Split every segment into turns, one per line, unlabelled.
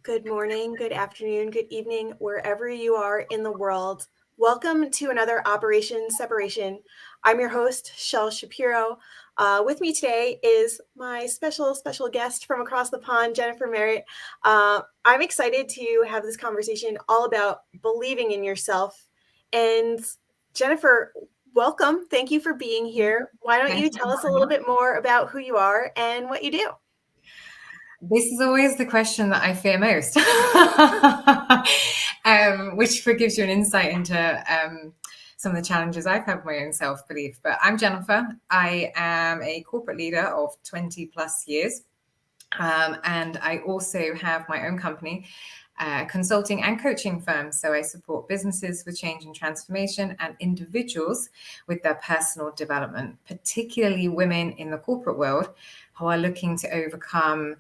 Good morning, good afternoon, good evening, wherever you are in the world. Welcome to another Operation Separation. I'm your host, Chelle Shapiro. With me today is my special guest from across the pond, Jennifer Merritt. I'm excited to have this conversation all about believing in yourself. And Jennifer, welcome. Thank you for being here. Why don't you tell us a little bit more about who you are and what you do?
This is always the question that I fear most, which gives you an insight into some of the challenges I've had with my own self-belief. But I'm Jennifer. I am a corporate leader of 20 plus years. And I also have my own company, consulting and coaching firm. So I support businesses with change and transformation and individuals with their personal development, particularly women in the corporate world who are looking to overcome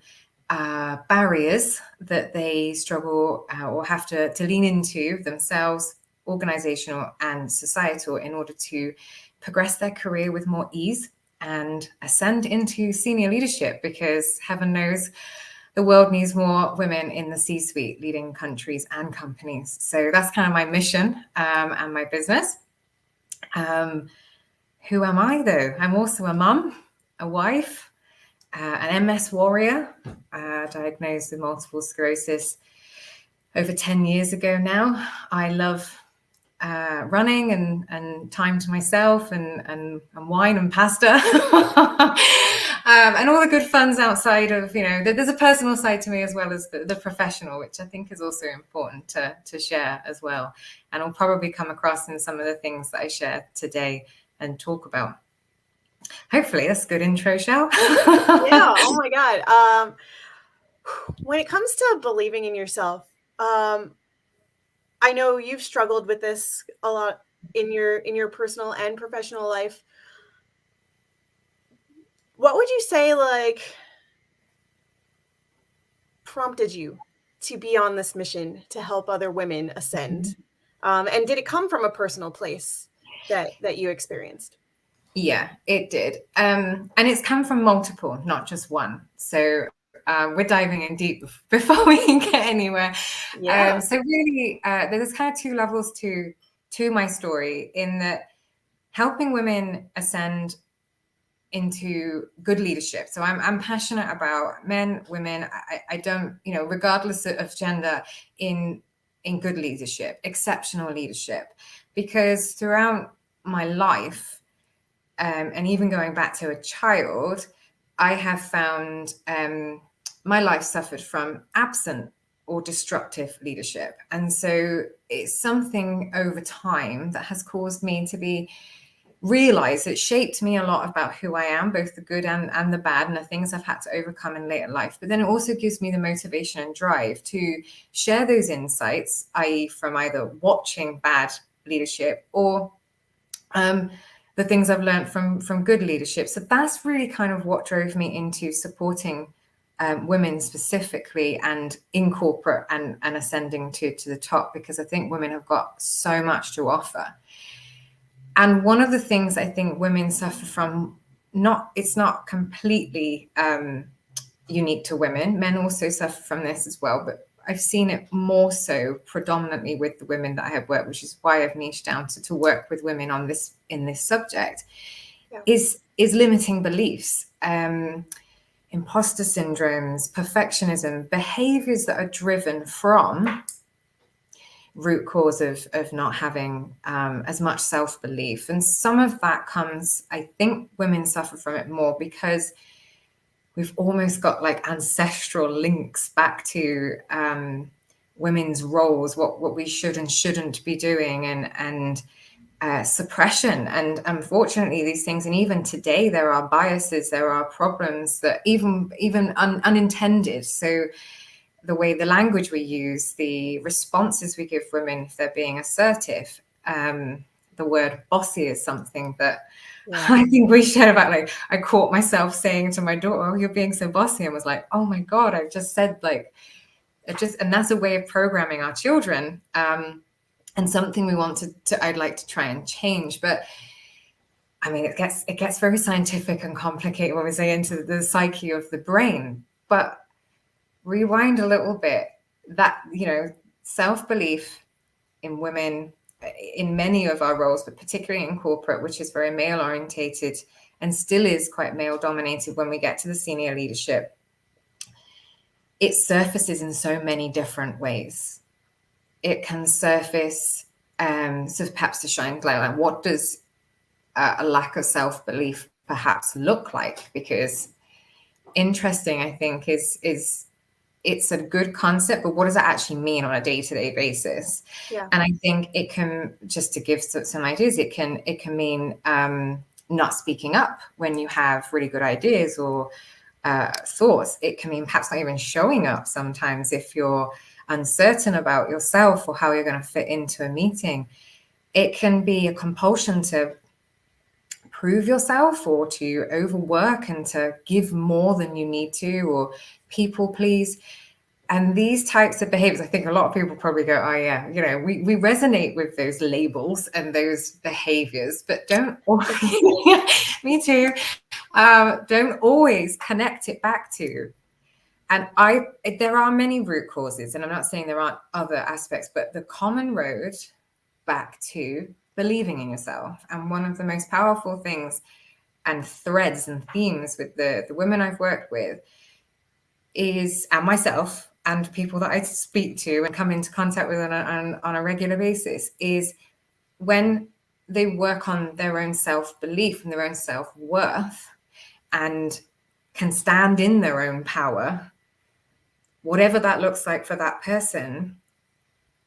barriers that they struggle or have to lean into themselves, organizational and societal, in order to progress their career with more ease and ascend into senior leadership, because heaven knows the world needs more women in the C-suite leading countries and companies. So that's kind of my mission and my business. Who am I, though? I'm also a mum, a wife, an MS warrior, diagnosed with multiple sclerosis over 10 years ago now. I love running and time to myself and wine and pasta and all the good funs outside of, there's a personal side to me as well as the professional, which I think is also important to share as well. And I'll probably come across in some of the things that I share today and talk about. Hopefully that's a good intro, Chelle.
Yeah. Oh my God. When it comes to believing in yourself, I know you've struggled with this a lot in your personal and professional life. What would you say, prompted you to be on this mission to help other women ascend? And did it come from a personal place that you experienced?
Yeah, it did. And it's come from multiple, not just one. So we're diving in deep before we can get anywhere.
Yeah.
So really, there's kind of two levels to my story, in that helping women ascend into good leadership. So I'm passionate about men, women. I don't, regardless of gender, in good leadership, exceptional leadership, because throughout my life, and even going back to a child, I have found my life suffered from absent or destructive leadership. And so it's something over time that has caused me to realize it shaped me a lot about who I am, both the good and the bad, and the things I've had to overcome in later life. But then it also gives me the motivation and drive to share those insights, i.e. from either watching bad leadership or the things I've learned from good leadership. So that's really kind of what drove me into supporting women specifically, and in corporate and ascending to the top, because I think women have got so much to offer. And one of the things I think women suffer from, it's not completely unique to women. Men also suffer from this as well, but I've seen it more so predominantly with the women that I have worked, which is why I've niched down to work with women on this, in this subject. Yeah. is limiting beliefs, imposter syndromes, perfectionism, behaviors that are driven from root cause of not having as much self-belief. And some of that comes, I think women suffer from it more because we've almost got like ancestral links back to women's roles, what we should and shouldn't be doing, and suppression. And unfortunately, these things, and even today, there are biases, there are problems that even unintended. So the way the language we use, the responses we give women if they're being assertive, the word bossy is something that I think we shared about. Like, I caught myself saying to my daughter, "Oh, you're being so bossy," and was like, "Oh my God, I've just said and that's a way of programming our children, and something we want I'd like to try and change." But I mean, it gets very scientific and complicated when we say into the psyche of the brain. But rewind a little bit. that, self-belief in women in many of our roles, but particularly in corporate, which is very male orientated and still is quite male dominated when we get to the senior leadership, it surfaces in so many different ways. It can surface, so perhaps to shine light, like what does a lack of self-belief perhaps look like? Because interesting, I think, is it's a good concept, but what does it actually mean on a day-to-day basis?
Yeah.
And I think it can, just to give some ideas, it can mean not speaking up when you have really good ideas or thoughts. It can mean perhaps not even showing up sometimes if you're uncertain about yourself or how you're going to fit into a meeting. It can be a compulsion to prove yourself or to overwork and to give more than you need to, or people please. And these types of behaviors, I think a lot of people probably go, oh yeah, we resonate with those labels and those behaviors, but don't always, me too, don't always connect it back to. And there are many root causes, and I'm not saying there aren't other aspects, but the common road back to believing in yourself. And one of the most powerful things and threads and themes with the women I've worked with is, and myself and people that I speak to and come into contact with on a regular basis, is when they work on their own self-belief and their own self-worth and can stand in their own power, whatever that looks like for that person,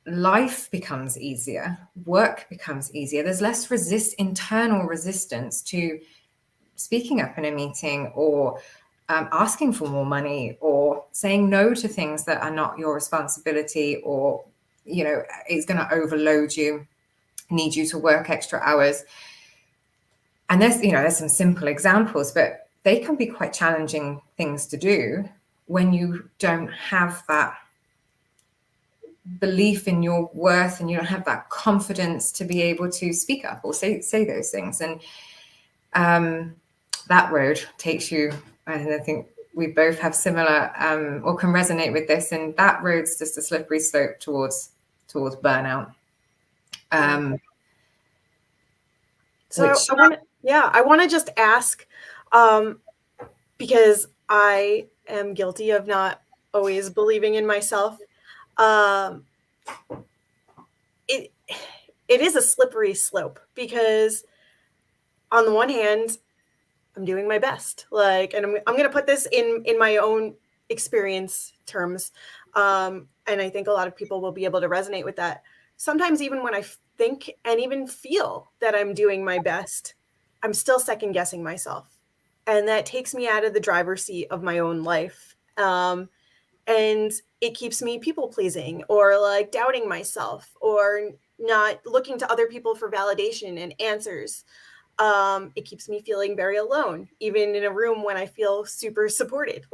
life becomes easier, work becomes easier. There's less internal resistance to speaking up in a meeting or asking for more money or saying no to things that are not your responsibility, or, it's going to overload you, need you to work extra hours. And there's some simple examples, but they can be quite challenging things to do when you don't have that belief in your worth and you don't have that confidence to be able to speak up or say those things. And that road takes you, and I think we both have similar or can resonate with this, and that road's just a slippery slope towards burnout.
So I want to just ask, because I am guilty of not always believing in myself. It is a slippery slope, because on the one hand, I'm doing my best, and I'm going to put this in my own experience terms, and I think a lot of people will be able to resonate with that. Sometimes even when I think and even feel that I'm doing my best, I'm still second guessing myself, and that takes me out of the driver's seat of my own life, and it keeps me people pleasing or doubting myself or not looking to other people for validation and answers. It keeps me feeling very alone, even in a room when I feel super supported.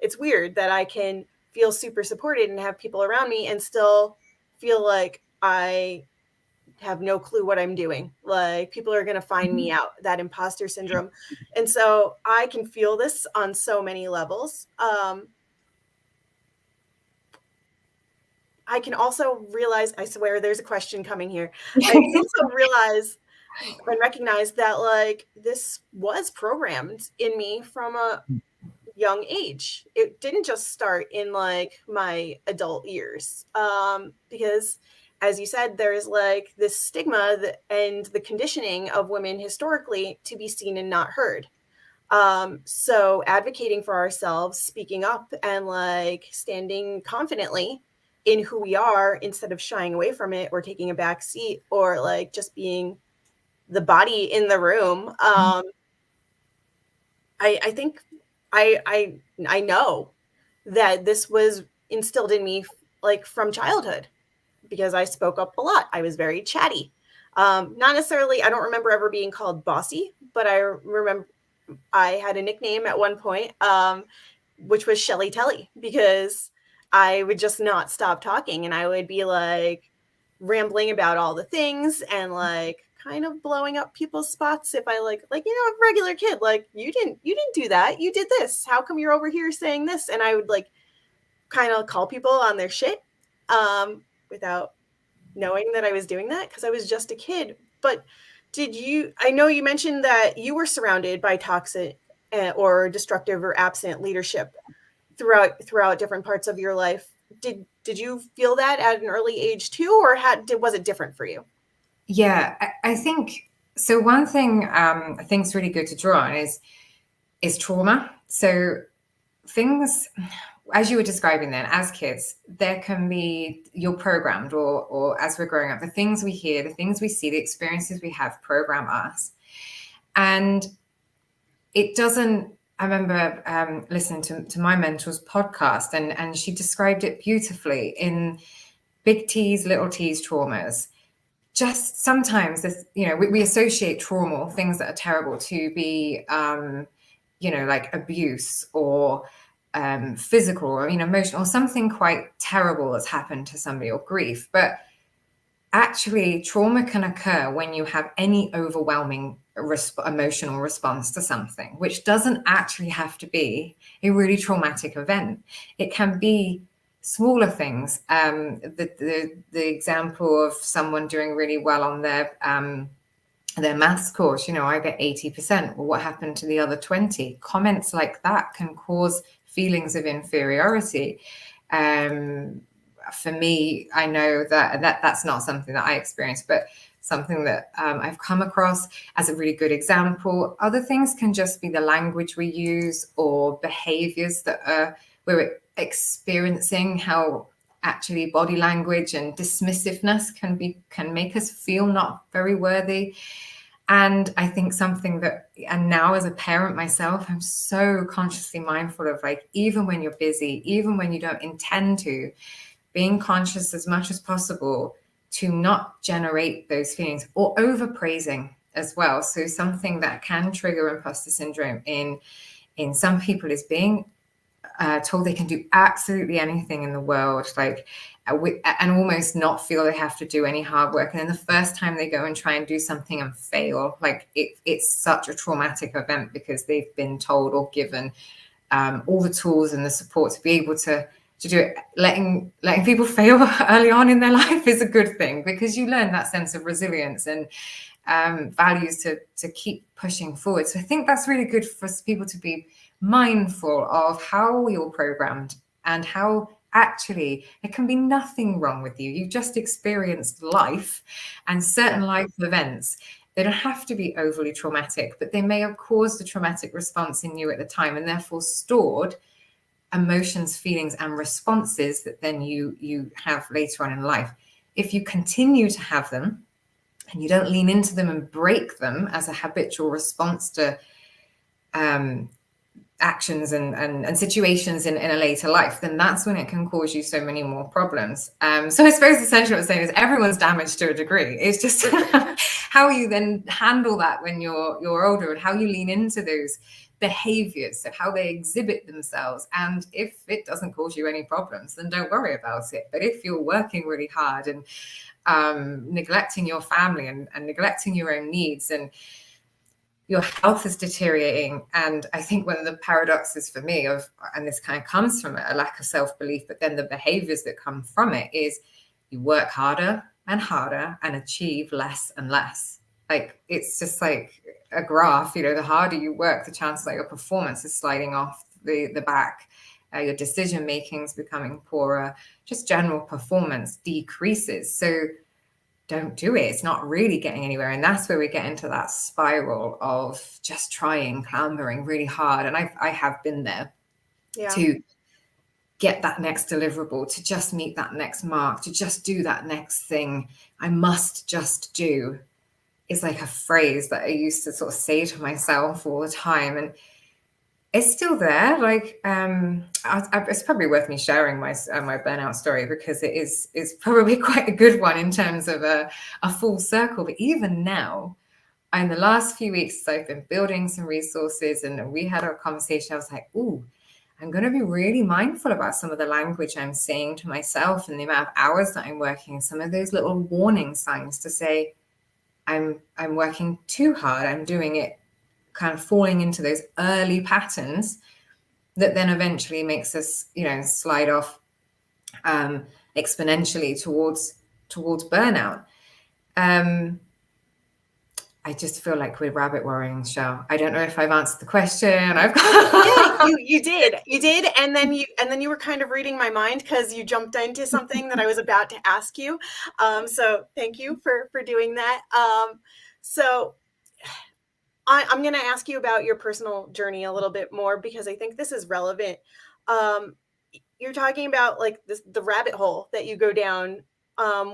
It's weird that I can feel super supported and have people around me and still feel like I have no clue what I'm doing. People are going to find me out, that imposter syndrome. And so I can feel this on so many levels. I can also realize, I swear there's a question coming here. I can also realize and recognize that this was programmed in me from a young age. It didn't just start in my adult years, because as you said, there's this stigma and the conditioning of women historically to be seen and not heard. So advocating for ourselves, speaking up, and standing confidently in who we are instead of shying away from it or taking a back seat or just being the body in the room. I think I know that this was instilled in me from childhood, because I spoke up a lot. I was very chatty. Not necessarily, I don't remember ever being called bossy, but I remember I had a nickname at one point, which was Shelly Telly, because I would just not stop talking, and I would be rambling about all the things and kind of blowing up people's spots if I a regular kid, you didn't do that, you did this, how come you're over here saying this? And I would kind of call people on their shit. without knowing that I was doing that because I was just a kid. But I know you mentioned that you were surrounded by toxic or destructive or absent leadership throughout different parts of your life. Did you feel that at an early age too, or was it different for you?
Yeah, I think so. One thing I think is really good to draw on is trauma. So things, as you were describing then, as kids, there can be, you're programmed, or as we're growing up, the things we hear, the things we see, the experiences we have program us. And it doesn't, I remember listening to my mentor's podcast, and she described it beautifully in big T's, little T's traumas. Just sometimes this, we associate trauma, things that are terrible, to be like abuse or physical or emotional, or something quite terrible that's happened to somebody, or grief. But actually, trauma can occur when you have any overwhelming emotional response to something, which doesn't actually have to be a really traumatic event. It can be smaller things. The example of someone doing really well on their maths course, I get 80%. Well, what happened to the other 20? Comments like that can cause feelings of inferiority. For me, I know that's not something that I experienced, but something that I've come across as a really good example. Other things can just be the language we use, or behaviors that we're experiencing, how actually body language and dismissiveness can make us feel not very worthy. And I think something that, and now as a parent myself, I'm so consciously mindful of, like, even when you're busy, even when you don't intend to, being conscious as much as possible to not generate those feelings, or overpraising as well. So something that can trigger imposter syndrome in some people is being told they can do absolutely anything in the world, like, and almost not feel they have to do any hard work. And then the first time they go and try and do something and fail, like it's such a traumatic event, because they've been told or given all the tools and the support to be able to do it. Letting people fail early on in their life is a good thing, because you learn that sense of resilience and values to keep pushing forward. So I think that's really good for people to be mindful of how you're programmed, and how actually there can be nothing wrong with you. You've just experienced life and certain life events. They don't have to be overly traumatic, but they may have caused a traumatic response in you at the time, and therefore stored emotions, feelings, and responses that then you have later on in life. If you continue to have them and you don't lean into them and break them as a habitual response to actions and situations in a later life, then that's when it can cause you so many more problems. So I suppose essentially what I'm saying is everyone's damaged to a degree. It's just how you then handle that when you're older, and how you lean into those behaviors, so how they exhibit themselves. And if it doesn't cause you any problems, then don't worry about it. But if you're working really hard and neglecting your family and neglecting your own needs, and your health is deteriorating. And I think one of the paradoxes for me and this kind of comes from a lack of self-belief, but then the behaviors that come from it, is you work harder and harder and achieve less and less. Like, it's just like a graph, the harder you work, the chances that your performance is sliding off the back, your decision making is becoming poorer, just general performance decreases. So don't do it. It's not really getting anywhere. And that's where we get into that spiral of just trying, clambering really hard. And I have been there. Yeah. To get that next deliverable, to just meet that next mark, to just do that next thing. I must just do is like a phrase that I used to sort of say to myself all the time. And it's still there. Like, it's probably worth me sharing my burnout story, because it's probably quite a good one in terms of a full circle. But even now, in the last few weeks, I've been building some resources, and we had a conversation. I was like, ooh, I'm going to be really mindful about some of the language I'm saying to myself, and the amount of hours that I'm working, some of those little warning signs to say, I'm working too hard. I'm doing it, kind of falling into those early patterns that then eventually makes us, slide off exponentially towards burnout. I just feel like we're rabbit warring, Shell. I don't know if I've answered the question. I've
Yeah, you did, and then you were kind of reading my mind because you jumped into something that I was about to ask you. So thank you for doing that. So I'm going to ask you about your personal journey a little bit more because I think this is relevant. Um, you're talking about like the rabbit hole that you go down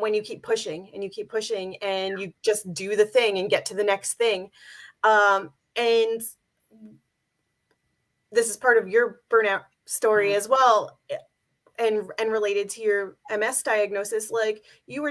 when you keep pushing and you keep pushing and you just do the thing and get to the next thing. And this is part of your burnout story as well, and related to your MS diagnosis. Like you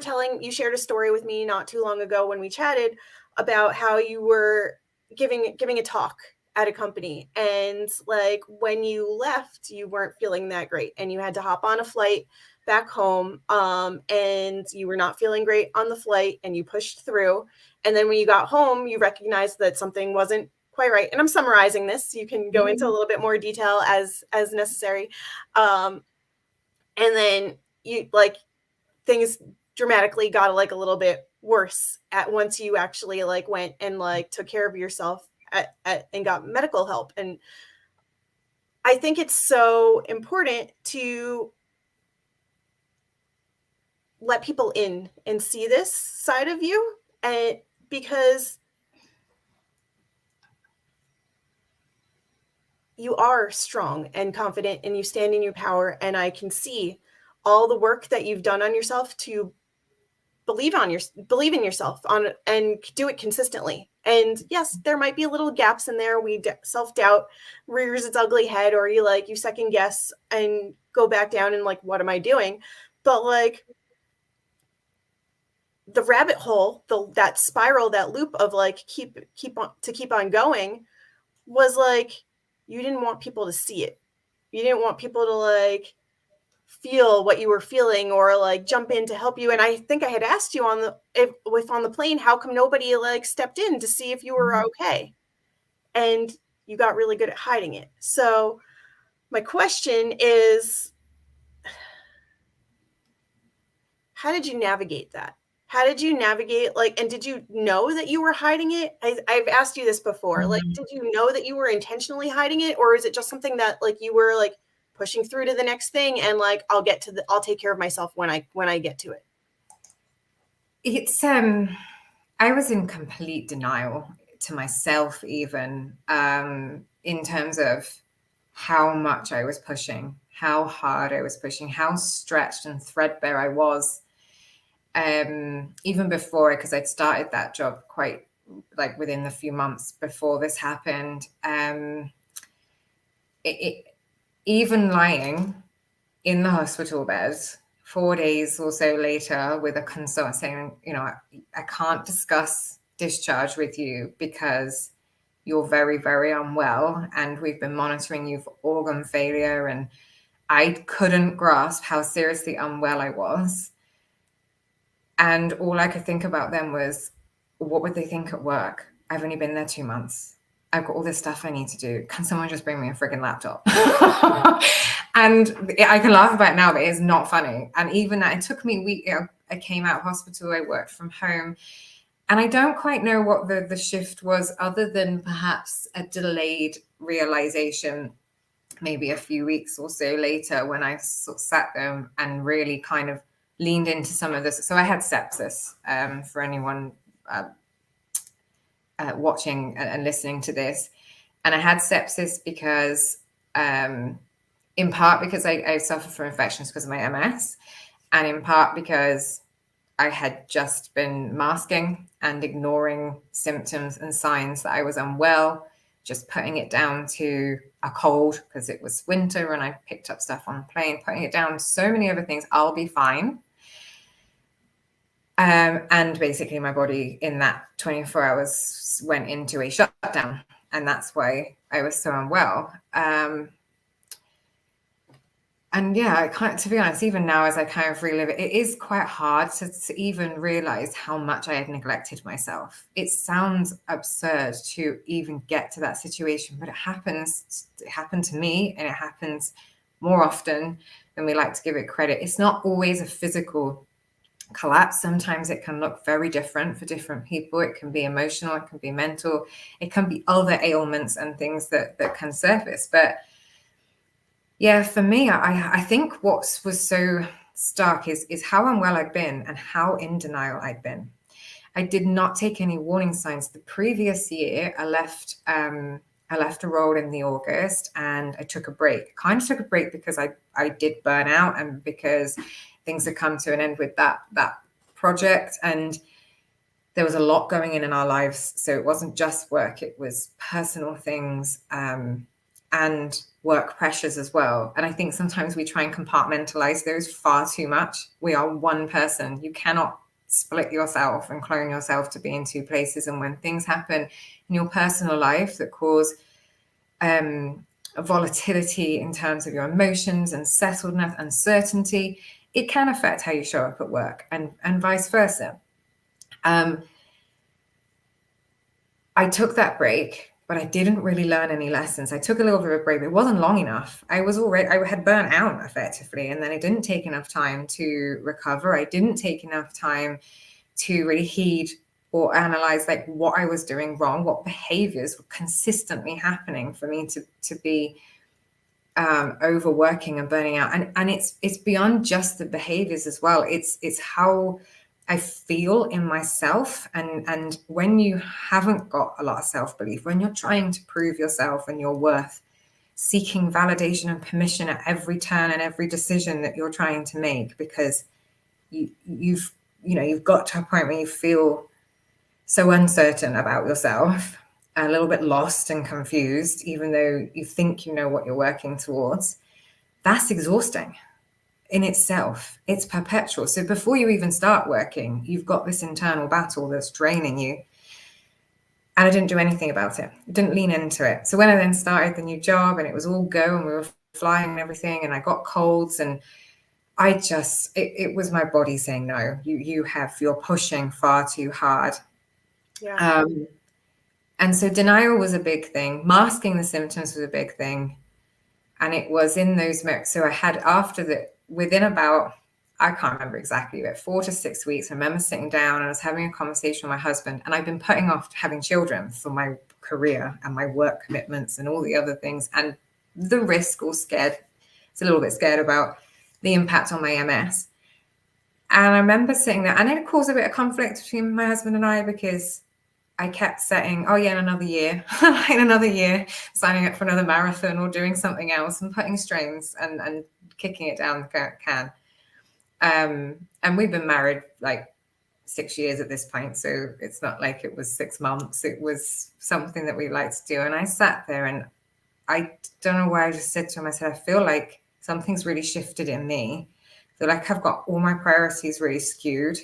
shared a story with me not too long ago when we chatted about how you were giving a talk at a company, and like when you left you weren't feeling that great and you had to hop on a flight back home, and you were not feeling great on the flight and you pushed through, and then when you got home you recognized that something wasn't quite right. And I'm summarizing this, you can go into a little bit more detail as necessary. And then you like things dramatically got like a little bit worse at once you actually like went and like took care of yourself and got medical help. And I think it's so important to let people in and see this side of you, and because you are strong and confident and you stand in your power, and I can see all the work that you've done on yourself to believe in yourself on and do it consistently. And yes, there might be little gaps in there. Self-doubt rears its ugly head, or you second guess and go back down and like, what am I doing? But like the rabbit hole, that spiral, that loop of like keep on going was like you didn't want people to see it. You didn't want people to like feel what you were feeling or like jump in to help you. And I think I had asked you on the plane, how come nobody like stepped in to see if you were okay? And you got really good at hiding it. So my question is, how did you navigate that? How did you navigate, like, and did you know that you were hiding it? I've asked you this before. Like, did you know that you were intentionally hiding it, or is it just something that like you were like pushing through to the next thing and like I'll take care of myself when I get to it?
It's I was in complete denial to myself, even in terms of how much I was pushing, how hard I was pushing, how stretched and threadbare I was. Even before, because I'd started that job quite like within the few months before this happened. Even lying in the hospital bed 4 days or so later with a consultant saying, I can't discuss discharge with you because you're very, very unwell and we've been monitoring you for organ failure. And I couldn't grasp how seriously unwell I was. And all I could think about then was, what would they think at work? I've only been there 2 months. I've got all this stuff I need to do. Can someone just bring me a friggin' laptop? And I can laugh about it now, but it's not funny. And even that, it took me a week. I came out of hospital, I worked from home. And I don't quite know what the shift was, other than perhaps a delayed realization, maybe a few weeks or so later, when I sort of sat there and really kind of leaned into some of this. So I had sepsis, for anyone watching and listening to this. And I had sepsis because, in part because I suffer from infections because of my MS, and in part because I had just been masking and ignoring symptoms and signs that I was unwell, just putting it down to a cold because it was winter and I picked up stuff on the plane, putting it down to so many other things. I'll be fine. And basically my body in that 24 hours went into a shutdown, and that's why I was so unwell. And yeah, to be honest, even now as I kind of relive it, it is quite hard to even realize how much I had neglected myself. It sounds absurd to even get to that situation, but it happens. It happened to me, and it happens more often than we like to give it credit. It's not always a physical collapse. Sometimes it can look very different for different people. It can be emotional, it can be mental, it can be other ailments and things that can surface. But yeah, for me, I think what was so stark is how unwell I'd been and how in denial I'd been. I did not take any warning signs. The previous year, I left a role in the August and I took a break. Kind of took a break because I did burn out and because things had come to an end with that project, and there was a lot going in our lives. So it wasn't just work, it was personal things and work pressures as well. And I think sometimes we try and compartmentalize those far too much. We are one person. You cannot split yourself and clone yourself to be in two places. And when things happen in your personal life that cause volatility in terms of your emotions, unsettledness, uncertainty, it can affect how you show up at work, and vice versa. I took that break, but I didn't really learn any lessons. I took a little bit of a break, but it wasn't long enough. I had burnt out effectively, and then I didn't take enough time to recover. I didn't take enough time to really heed or analyze like what I was doing wrong, what behaviors were consistently happening for me to be overworking and burning out. And it's beyond just the behaviors as well. It's how I feel in myself. And when you haven't got a lot of self-belief, when you're trying to prove yourself and your worth, seeking validation and permission at every turn and every decision that you're trying to make, because you've got to a point where you feel so uncertain about yourself, a little bit lost and confused, even though you think you know what you're working towards. That's exhausting in itself. It's perpetual. So before you even start working, you've got this internal battle that's draining you. And I didn't do anything about it. I didn't lean into it. So when I then started the new job and it was all go and we were flying and everything, and I got colds, and it was my body saying, no, you're pushing far too hard.
Yeah.
And so denial was a big thing. Masking the symptoms was a big thing. And it was in those moments. So I had within about, I can't remember exactly, but 4 to 6 weeks, I remember sitting down and I was having a conversation with my husband, and I've been putting off having children for my career and my work commitments and all the other things, and the risk, or scared, it's a little bit scared about the impact on my MS. And I remember sitting there, and it caused a bit of conflict between my husband and I, because I kept saying, oh yeah, in another year, signing up for another marathon or doing something else and putting strains and kicking it down the can. And we've been married like 6 years at this point. So it's not like it was 6 months. It was something that we liked to do. And I sat there and I don't know why, I just said to him, I said, I feel like something's really shifted in me. I feel like I've got all my priorities really skewed.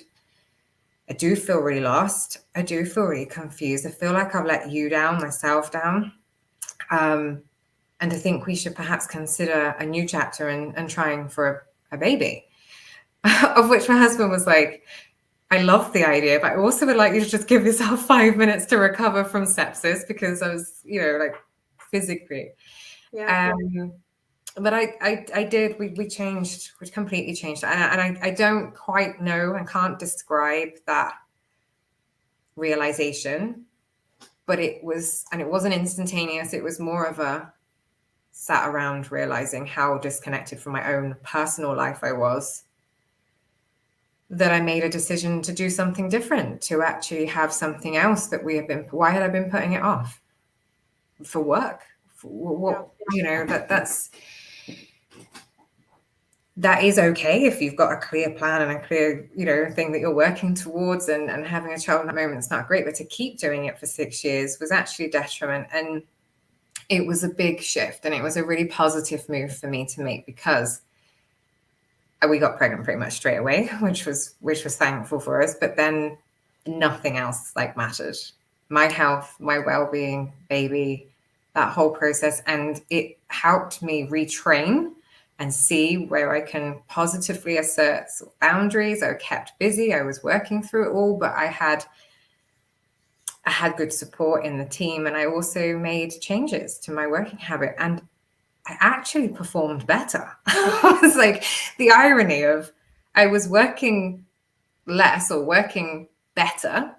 I do feel really lost. I do feel really confused. I feel like I've let you down, myself down. And I think we should perhaps consider a new chapter and trying for a baby. Of which my husband was like, I love the idea, but I also would like you to just give yourself 5 minutes to recover from sepsis, because I was, like physically.
Yeah.
But I did, we completely changed. And I don't quite know and can't describe that realization, but it wasn't instantaneous. It was more of a sat around realizing how disconnected from my own personal life I was, that I made a decision to do something different, to actually have something else that why had I been putting it off? For work? That is okay if you've got a clear plan and a clear, thing that you're working towards, and having a child in that moment is not great, but to keep doing it for 6 years was actually a detriment. And it was a big shift, and it was a really positive move for me to make, because we got pregnant pretty much straight away, which was thankful for us. But then nothing else mattered. My health, my well-being, baby, that whole process. And it helped me retrain and see where I can positively assert boundaries. I kept busy. I was working through it all, but I had good support in the team. And I also made changes to my working habit. And I actually performed better. I was like, the irony of I was working less or working better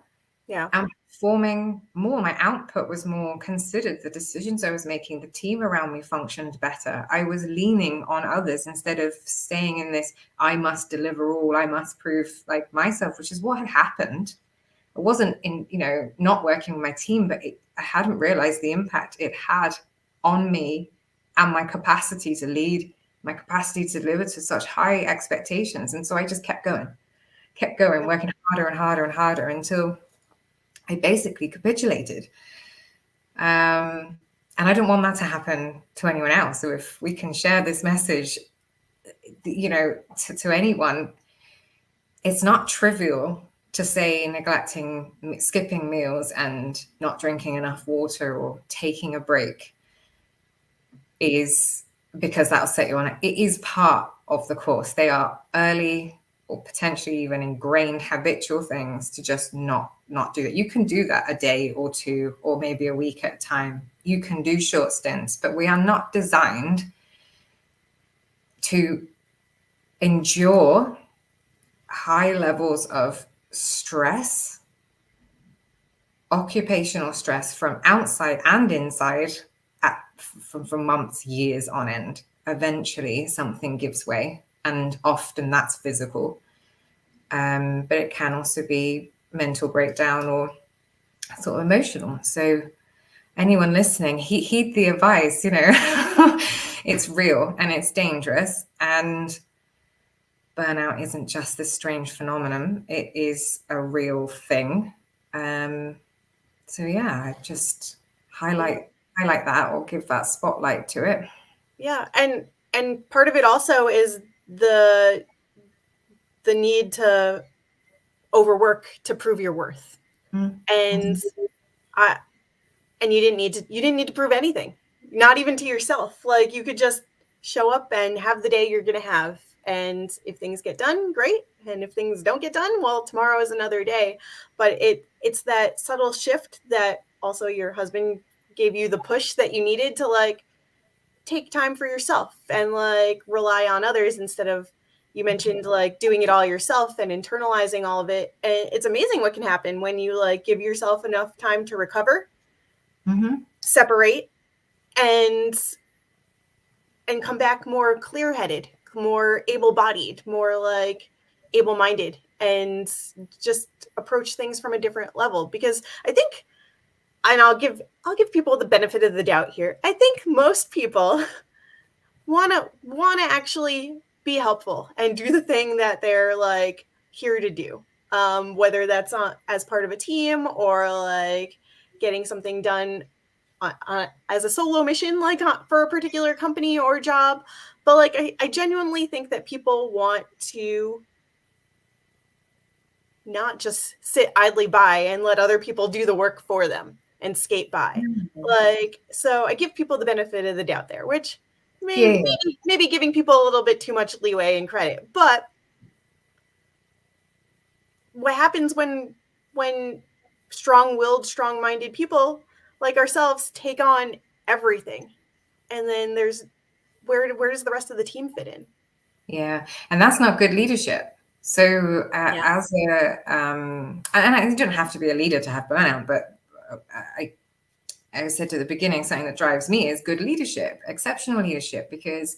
Yeah.
and performing more. My output was more considered. The decisions I was making, the team around me functioned better. I was leaning on others instead of staying in this, I must deliver all, I must prove like myself, which is what had happened. I wasn't in, not working with my team, but I hadn't realized the impact it had on me and my capacity to lead, my capacity to deliver to such high expectations. And so I just kept going,
Yeah.
working harder and harder and harder until I basically capitulated. And I don't want that to happen to anyone else. So if we can share this message, to anyone, it's not trivial to say neglecting, skipping meals and not drinking enough water or taking a break is because that'll set you on it. It is part of the course. They are early or potentially even ingrained habitual things to just not do it. You can do that a day or two or maybe a week at a time. You can do short stints, but we are not designed to endure high levels of stress, occupational stress from outside and inside from months, years on end. Eventually something gives way, and often that's physical. But it can also be mental breakdown or sort of emotional. So anyone listening, heed the advice, it's real and it's dangerous, and burnout isn't just this strange phenomenon. It is a real thing. So yeah, just highlight that or give that spotlight to it.
Yeah. And part of it also is the need to overwork to prove your worth.
Mm-hmm.
And I and you didn't need to prove anything, not even to yourself. Like, you could just show up and have the day you're going to have, and if things get done, great, and if things don't get done, well, tomorrow is another day. But it's that subtle shift that also your husband gave you the push that you needed to, like, take time for yourself and, like, rely on others instead of, you mentioned, like, doing it all yourself and internalizing all of it. And it's amazing what can happen when you, like, give yourself enough time to recover, separate, and come back more clear-headed, more able-bodied, more, like, able-minded, and just approach things from a different level. Because I think, and I'll give people the benefit of the doubt here, I think most people want to actually be helpful and do the thing that they're, like, here to do, whether that's as part of a team or, like, getting something done as a solo mission, like, for a particular company or job. But, like, I genuinely think that people want to not just sit idly by and let other people do the work for them and skate by. Like, so I give people the benefit of the doubt there, which maybe giving people a little bit too much leeway and credit. But what happens when strong-willed, strong-minded people like ourselves take on everything, and then there's where does the rest of the team fit in?
Yeah, and that's not good leadership. So as a and you don't have to be a leader to have burnout, but I said at the beginning, something that drives me is good leadership, exceptional leadership, because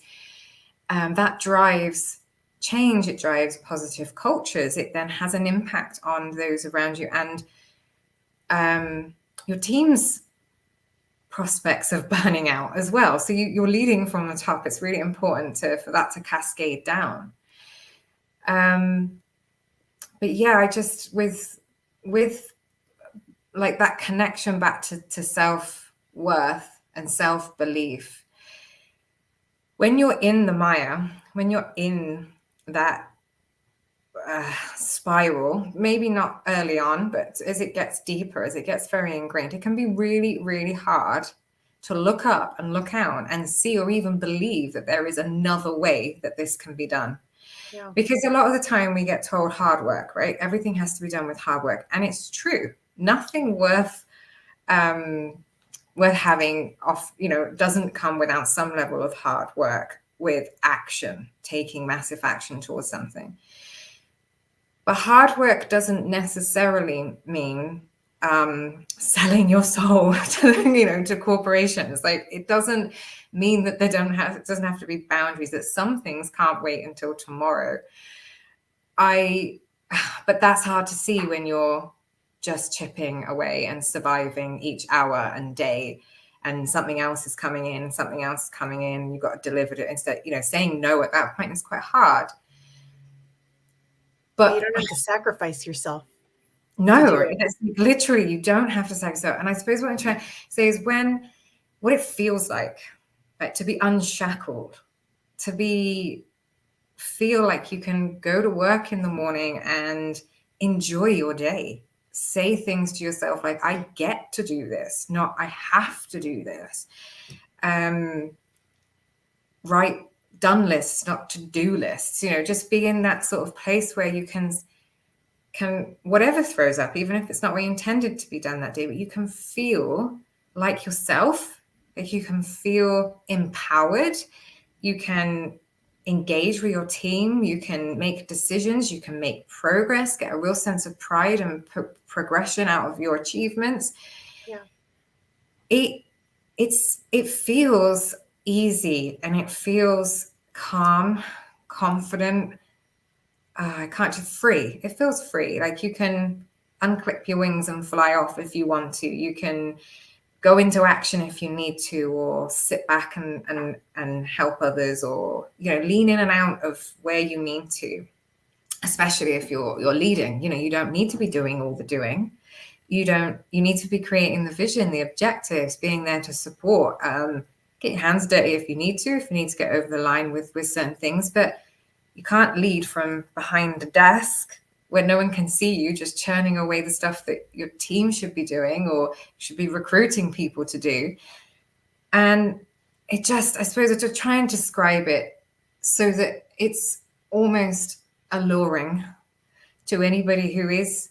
that drives change. It drives positive cultures. It then has an impact on those around you and your team's prospects of burning out as well. So you're leading from the top. It's really important for that to cascade down. But yeah, I just with like that connection back to self-worth and self-belief. When you're in the mire, when you're in that spiral, maybe not early on, but as it gets deeper, as it gets very ingrained, it can be really, really hard to look up and look out and see or even believe that there is another way that this can be done.
Yeah.
Because a lot of the time we get told hard work, right? Everything has to be done with hard work. And it's true. Nothing worth worth having off, doesn't come without some level of hard work with action, taking massive action towards something. But hard work doesn't necessarily mean selling your soul to corporations. Like, it doesn't mean that it doesn't have to be boundaries, that some things can't wait until tomorrow. But that's hard to see when you're just chipping away and surviving each hour and day, and something else is coming in, you've got to deliver it. Instead, saying no at that point is quite hard.
But you don't have to sacrifice yourself.
No, it's literally, you don't have to sacrifice. And I suppose what I'm trying to say is what it feels like to be unshackled, to feel like you can go to work in the morning and enjoy your day. Say things to yourself like, I get to do this, not I have to do this. Write done lists, not to-do lists. Just be in that sort of place where you can whatever throws up, even if it's not what you intended to be done that day, but you can feel like yourself, like you can feel empowered, you can engage with your team, you can make decisions, you can make progress, get a real sense of pride and progression out of your achievements.
Yeah.
It feels easy, and it feels calm, confident. I can't just free. It feels free. Like, you can unclip your wings and fly off if you want to. You can go into action if you need to, or sit back and help others, or lean in and out of where you need to. Especially if you're leading, you don't need to be doing all the doing. You need to be creating the vision, the objectives, being there to support. Get your hands dirty if you need to get over the line with certain things, but you can't lead from behind a desk where no one can see you, just churning away the stuff that your team should be doing or should be recruiting people to do. And I suppose to try and describe it so that it's almost alluring to anybody who is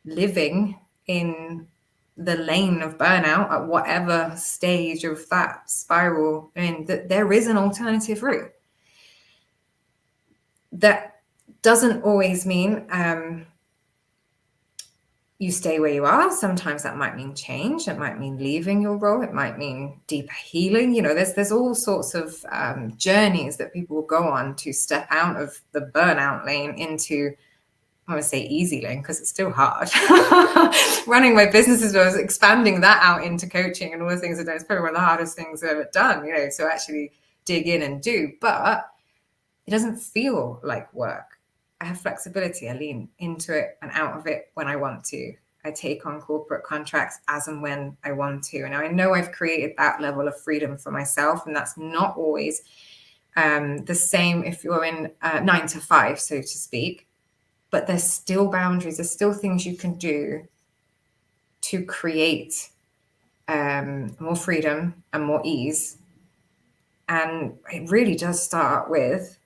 living in the lane of burnout at whatever stage of that spiral, and that there is an alternative route. That doesn't always mean you stay where you are. Sometimes that might mean change. It might mean leaving your role. It might mean deeper healing. There's all sorts of journeys that people will go on to step out of the burnout lane into, I want to say easy lane, because it's still hard. Running my businesses, I was expanding that out into coaching and all the things I've done. It's probably one of the hardest things I've ever done, to actually dig in and do. But it doesn't feel like work. I have flexibility. I lean into it and out of it when I want to. I take on corporate contracts as and when I want to. And I know I've created that level of freedom for myself, and that's not always the same if you're in 9 to 5, so to speak. But there's still boundaries. There's still things you can do to create more freedom and more ease. And it really does start with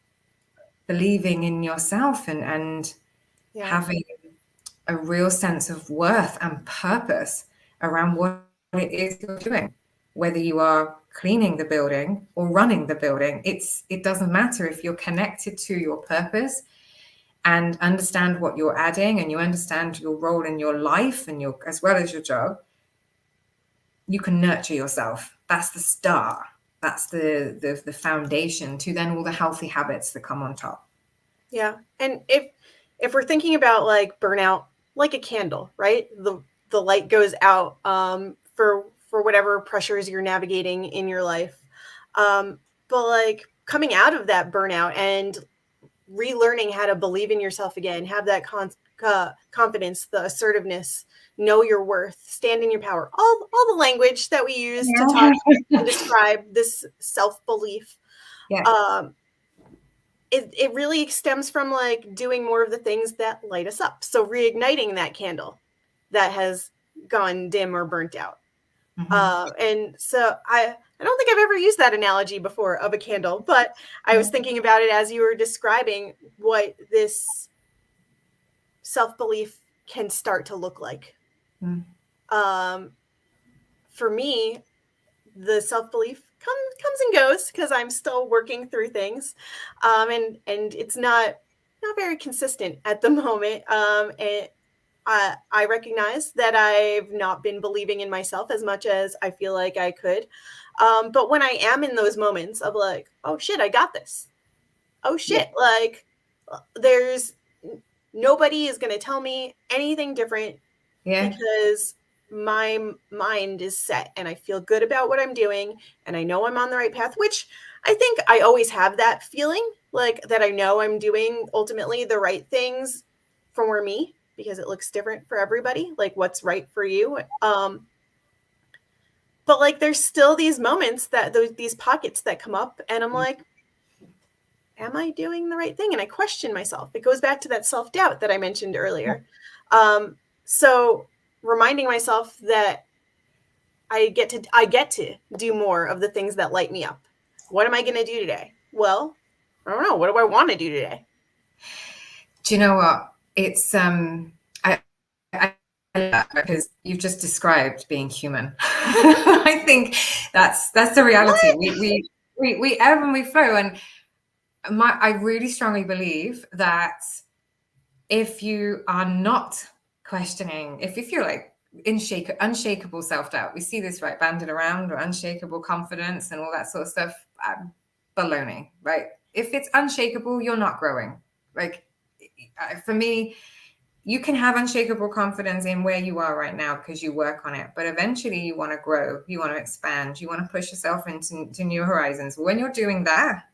believing in yourself and having a real sense of worth and purpose around what it is you're doing. Whether you are cleaning the building or running the building, it doesn't matter. If you're connected to your purpose and understand what you're adding, and you understand your role in your life and as well as your job, you can nurture yourself. That's the start. That's the foundation to then all the healthy habits that come on top.
Yeah. And if we're thinking about like burnout, like a candle, right? The light goes out for whatever pressures you're navigating in your life. But like coming out of that burnout and relearning how to believe in yourself again, have that confidence, the assertiveness, know your worth, stand in your power, all the language that we use to talk and describe this self-belief. It really stems from like doing more of the things that light us up. So reigniting that candle that has gone dim or burnt out. And so I don't think I've ever used that analogy before of a candle, but I was thinking about it as you were describing what this self-belief can start to look like. For me, the self-belief comes and goes because I'm still working through things, and it's not very consistent at the moment. And I recognize that I've not been believing in myself as much as I feel like I could. But when I am in those moments of like, oh shit, I got this. Oh shit, like there's nobody is going to tell me anything different
Yeah.
because my mind is set and I feel good about what I'm doing and I know I'm on the right path, which I think I always have that feeling like that I know I'm doing ultimately the right things for me because it looks different for everybody, like what's right for you. But like there's still these moments that these pockets that come up and I'm like, am I doing the right thing? And I question myself. It goes back to that self-doubt that I mentioned earlier. So reminding myself that I get to do more of the things that light me up. What am I going to do today? Well, I don't know. What do I want to do today?
Do you know what? It's I because you've just described being human. I think that's the reality.
What?
We ebb and we flow, and I really strongly believe that if you are not questioning, if you're like unshakable self-doubt, we see this right banded around, or unshakable confidence and all that sort of stuff. Baloney, right? If it's unshakable, you're not growing. Like for me, you can have unshakable confidence in where you are right now because you work on it, but eventually you want to grow, you want to expand, you want to push yourself into new horizons. When you're doing that,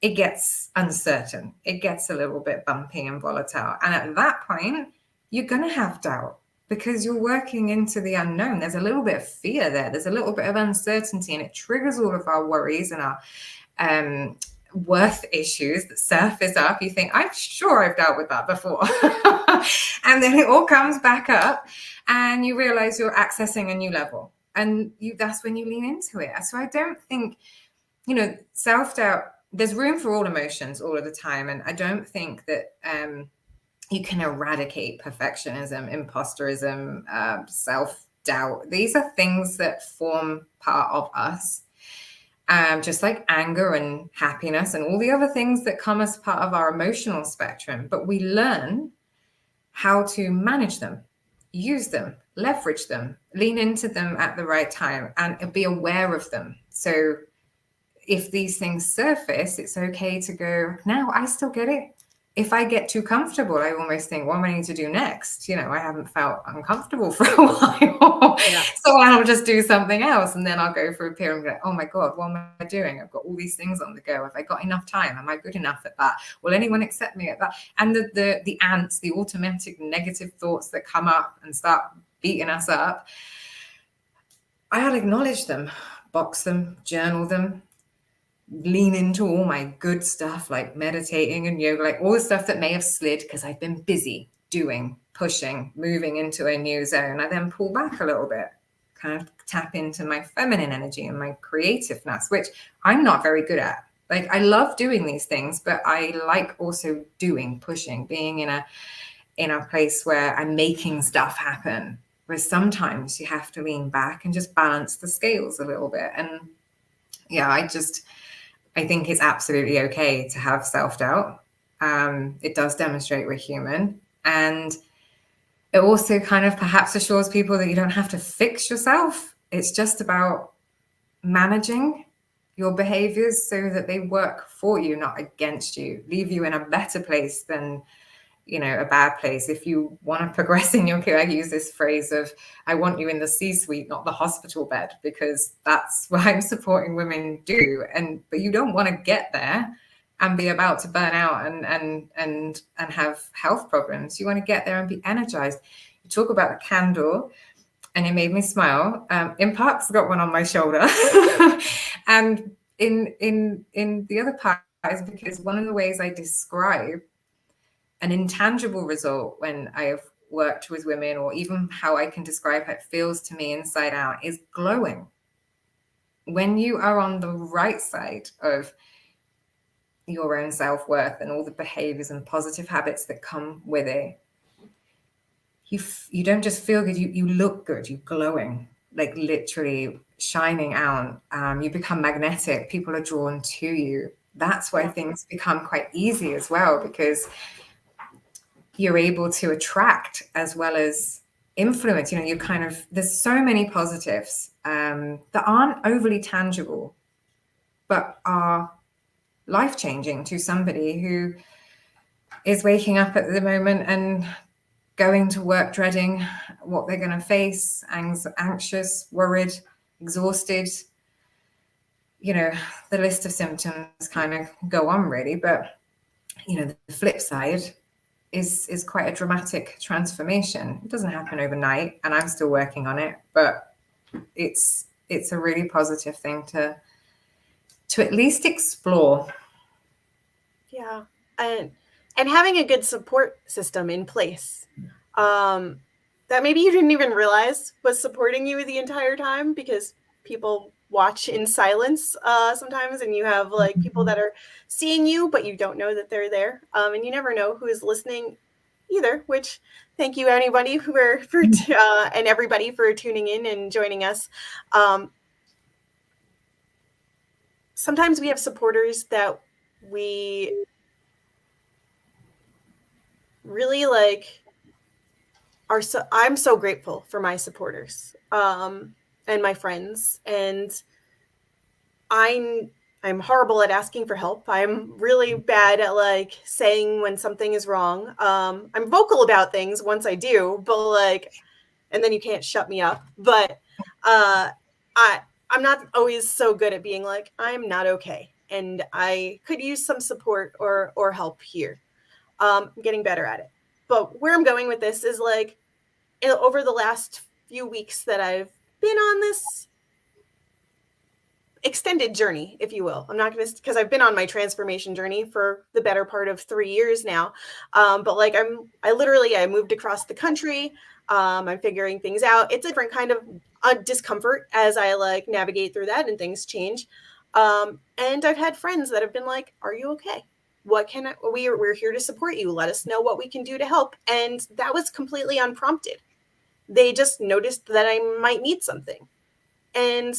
it gets uncertain, it gets a little bit bumpy and volatile, and at that point you're going to have doubt because you're working into the unknown. There's a little bit of fear there, there's a little bit of uncertainty, and it triggers all of our worries and our worth issues that surface up. You think, I'm sure I've dealt with that before. And then it all comes back up and you realize you're accessing a new level, and that's when you lean into it. So I don't think, self-doubt, there's room for all emotions all of the time, and I don't think that you can eradicate perfectionism, imposterism, self-doubt. These are things that form part of us, just like anger and happiness and all the other things that come as part of our emotional spectrum. But we learn how to manage them, use them, leverage them, lean into them at the right time, and be aware of them. So if these things surface, it's okay to go, now I still get it. If I get too comfortable, I almost think, what am I need to do next? I haven't felt uncomfortable for a while. Yeah. So I'll just do something else. And then I'll go for a period and go, oh my God, what am I doing? I've got all these things on the go. Have I got enough time? Am I good enough at that? Will anyone accept me at that? And the ants, the automatic negative thoughts that come up and start beating us up, I'll acknowledge them, box them, journal them, lean into all my good stuff like meditating and yoga, like all the stuff that may have slid because I've been busy doing, pushing, moving into a new zone. I then pull back a little bit, kind of tap into my feminine energy and my creativeness, which I'm not very good at. Like I love doing these things, but I like also doing, pushing, being in a place where I'm making stuff happen, where sometimes you have to lean back and just balance the scales a little bit. And yeah, I think it's absolutely okay to have self-doubt. It does demonstrate we're human. And it also kind of perhaps assures people that you don't have to fix yourself. It's just about managing your behaviors so that they work for you, not against you, leave you in a better place than a bad place. If you want to progress in your career, I use this phrase of, I want you in the C-suite, not the hospital bed, because that's what I'm supporting women do. But you don't want to get there and be about to burn out and have health problems. You want to get there and be energized. You talk about the candle, and it made me smile. Impact's got one on my shoulder. And in the other part is because one of the ways I describe an intangible result when I have worked with women, or even how I can describe how it feels to me inside out, is glowing. When you are on the right side of your own self-worth and all the behaviors and positive habits that come with it, you don't just feel good, you look good, you're glowing. like literally shining out. You become magnetic. People are drawn to you. That's why things become quite easy as well, because you're able to attract as well as influence. You know, you kind of, there's so many positives that aren't overly tangible, but are life-changing to somebody who is waking up at the moment and going to work dreading what they're going to face, anxious, worried, exhausted. You know, the list of symptoms kind of go on really, but you know, the flip side is quite a dramatic transformation. It doesn't happen overnight, and I'm still working on it, but it's a really positive thing to at least explore.
Yeah. And having a good support system in place that maybe you didn't even realize was supporting you the entire time, because people watch in silence sometimes, and you have like people that are seeing you but you don't know that they're there, and you never know who is listening either, which thank you anybody and everybody for tuning in and joining us. Sometimes we have supporters that we really like I'm so grateful for my supporters and my friends, and I'm horrible at asking for help. I'm really bad at like saying when something is wrong. I'm vocal about things once I do, but like, and then you can't shut me up. But I'm not always so good at being like, I'm not okay, and I could use some support or help here. I'm getting better at it. But where I'm going with this is like, over the last few weeks that I've been on this extended journey, if you will. I'm not going to, because I've been on my transformation journey for the better part of 3 years now. But like I moved across the country. I'm figuring things out. It's a different kind of discomfort as I like navigate through that and things change. And I've had friends that have been like, "Are you okay? What can we're here to support you. Let us know what we can do to help." And that was completely unprompted. They just noticed that I might need something. And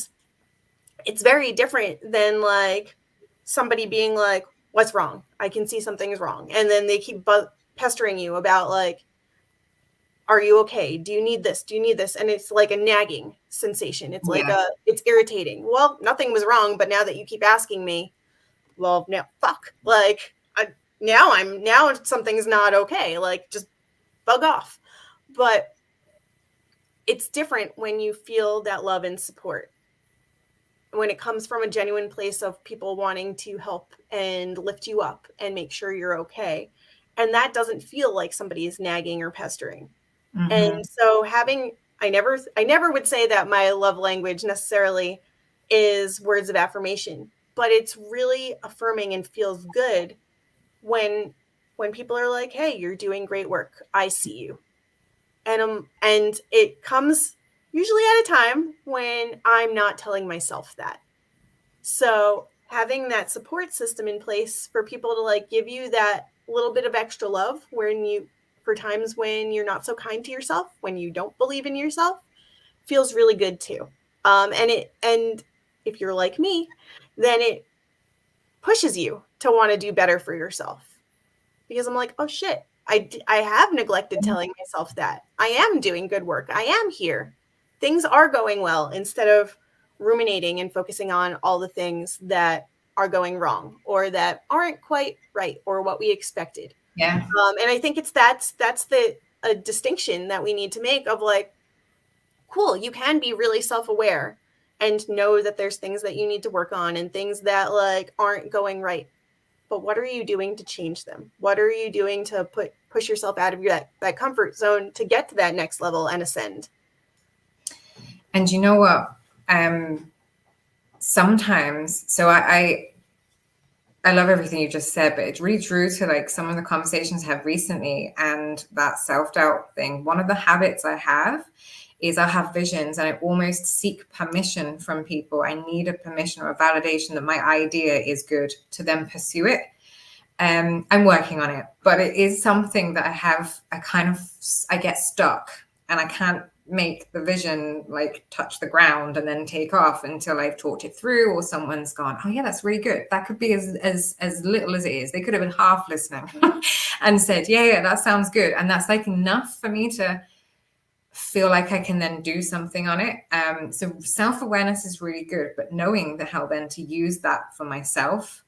it's very different than like somebody being like, "What's wrong? I can see something's wrong." And then they keep pestering you about like, "Are you okay? Do you need this? Do you need this?" And it's like a nagging sensation. It's like it's irritating. Well, nothing was wrong, but now that you keep asking me, well, now fuck. Like now something's not okay. Like just bug off. But it's different when you feel that love and support, when it comes from a genuine place of people wanting to help and lift you up and make sure you're okay. And that doesn't feel like somebody is nagging or pestering. Mm-hmm. And so I never would say that my love language necessarily is words of affirmation, but it's really affirming and feels good when people are like, "Hey, you're doing great work. I see you." And it comes usually at a time when I'm not telling myself that. So having that support system in place for people to like give you that little bit of extra love for times when you're not so kind to yourself, when you don't believe in yourself, feels really good too. And if you're like me, then it pushes you to want to do better for yourself, because I'm like, oh shit, I have neglected telling myself that I am doing good work. I am here. Things are going well, instead of ruminating and focusing on all the things that are going wrong or that aren't quite right or what we expected.
Yeah.
And I think that's a distinction that we need to make of like, cool, you can be really self-aware and know that there's things that you need to work on and things that like aren't going right. But what are you doing to change them? What are you doing to push yourself out of that comfort zone to get to that next level and ascend?
And you know what? Sometimes, so I love everything you just said, but it's really true to like some of the conversations I have recently and that self-doubt thing. One of the habits I have is I have visions and I almost seek permission from people. I need a permission or a validation that my idea is good to then pursue it. I'm working on it, but it is something that I get stuck and I can't make the vision like touch the ground and then take off until I've talked it through, or someone's gone, oh yeah, that's really good. That could be as little as it is. They could have been half listening and said, yeah, that sounds good. And that's like enough for me to feel like I can then do something on it. So self-awareness is really good, but knowing how then to use that for myself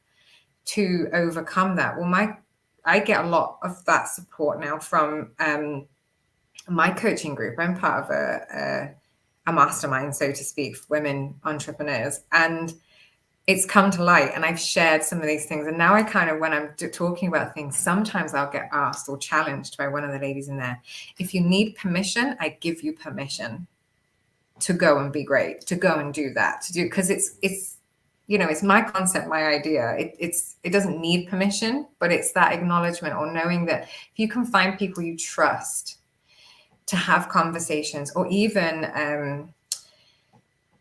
to overcome that. Well, I get a lot of that support now from my coaching group. I'm part of a mastermind, so to speak, for women entrepreneurs, and it's come to light. And I've shared some of these things, and now I kind of, when I'm talking about things, sometimes I'll get asked or challenged by one of the ladies in there, if you need permission, I give you permission to go and be great, to go and do that, to do, because it's you know, it's my concept, my idea. It doesn't need permission, but it's that acknowledgement or knowing that if you can find people you trust to have conversations, or even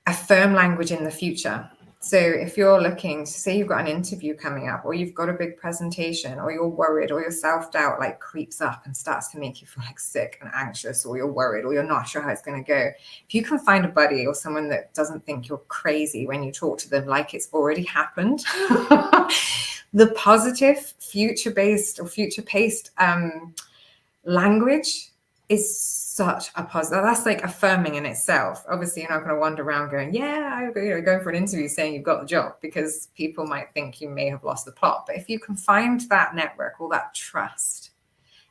affirm language in the future. So if you're looking to say you've got an interview coming up, or you've got a big presentation, or you're worried, or your self-doubt like creeps up and starts to make you feel like sick and anxious, or you're worried, or you're not sure how it's going to go, if you can find a buddy or someone that doesn't think you're crazy when you talk to them like it's already happened, the positive future-based or future-paced language is such a positive. That's like affirming in itself. Obviously, you're not going to wander around going, yeah, going for an interview saying you've got the job, because people might think you may have lost the plot. But if you can find that network or that trust,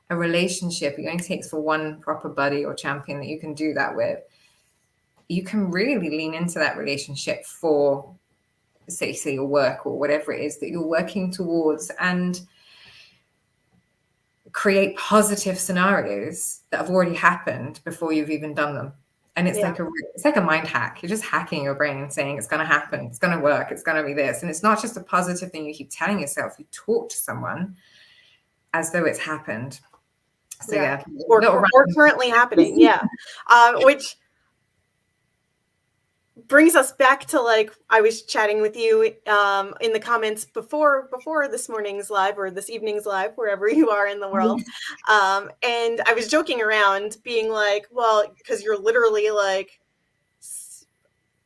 a relationship, it only takes for one proper buddy or champion that you can do that with, you can really lean into that relationship for, say your work or whatever it is that you're working towards, and create positive scenarios that have already happened before you've even done them. And it's like a mind hack. You're just hacking your brain and saying it's going to happen, it's going to work, it's going to be this. And it's not just a positive thing you keep telling yourself. You talk to someone as though it's happened. So
or currently happening. Which brings us back to, like, I was chatting with you in the comments before this morning's live or this evening's live, wherever you are in the world. And I was joking around being like, well, because you're literally like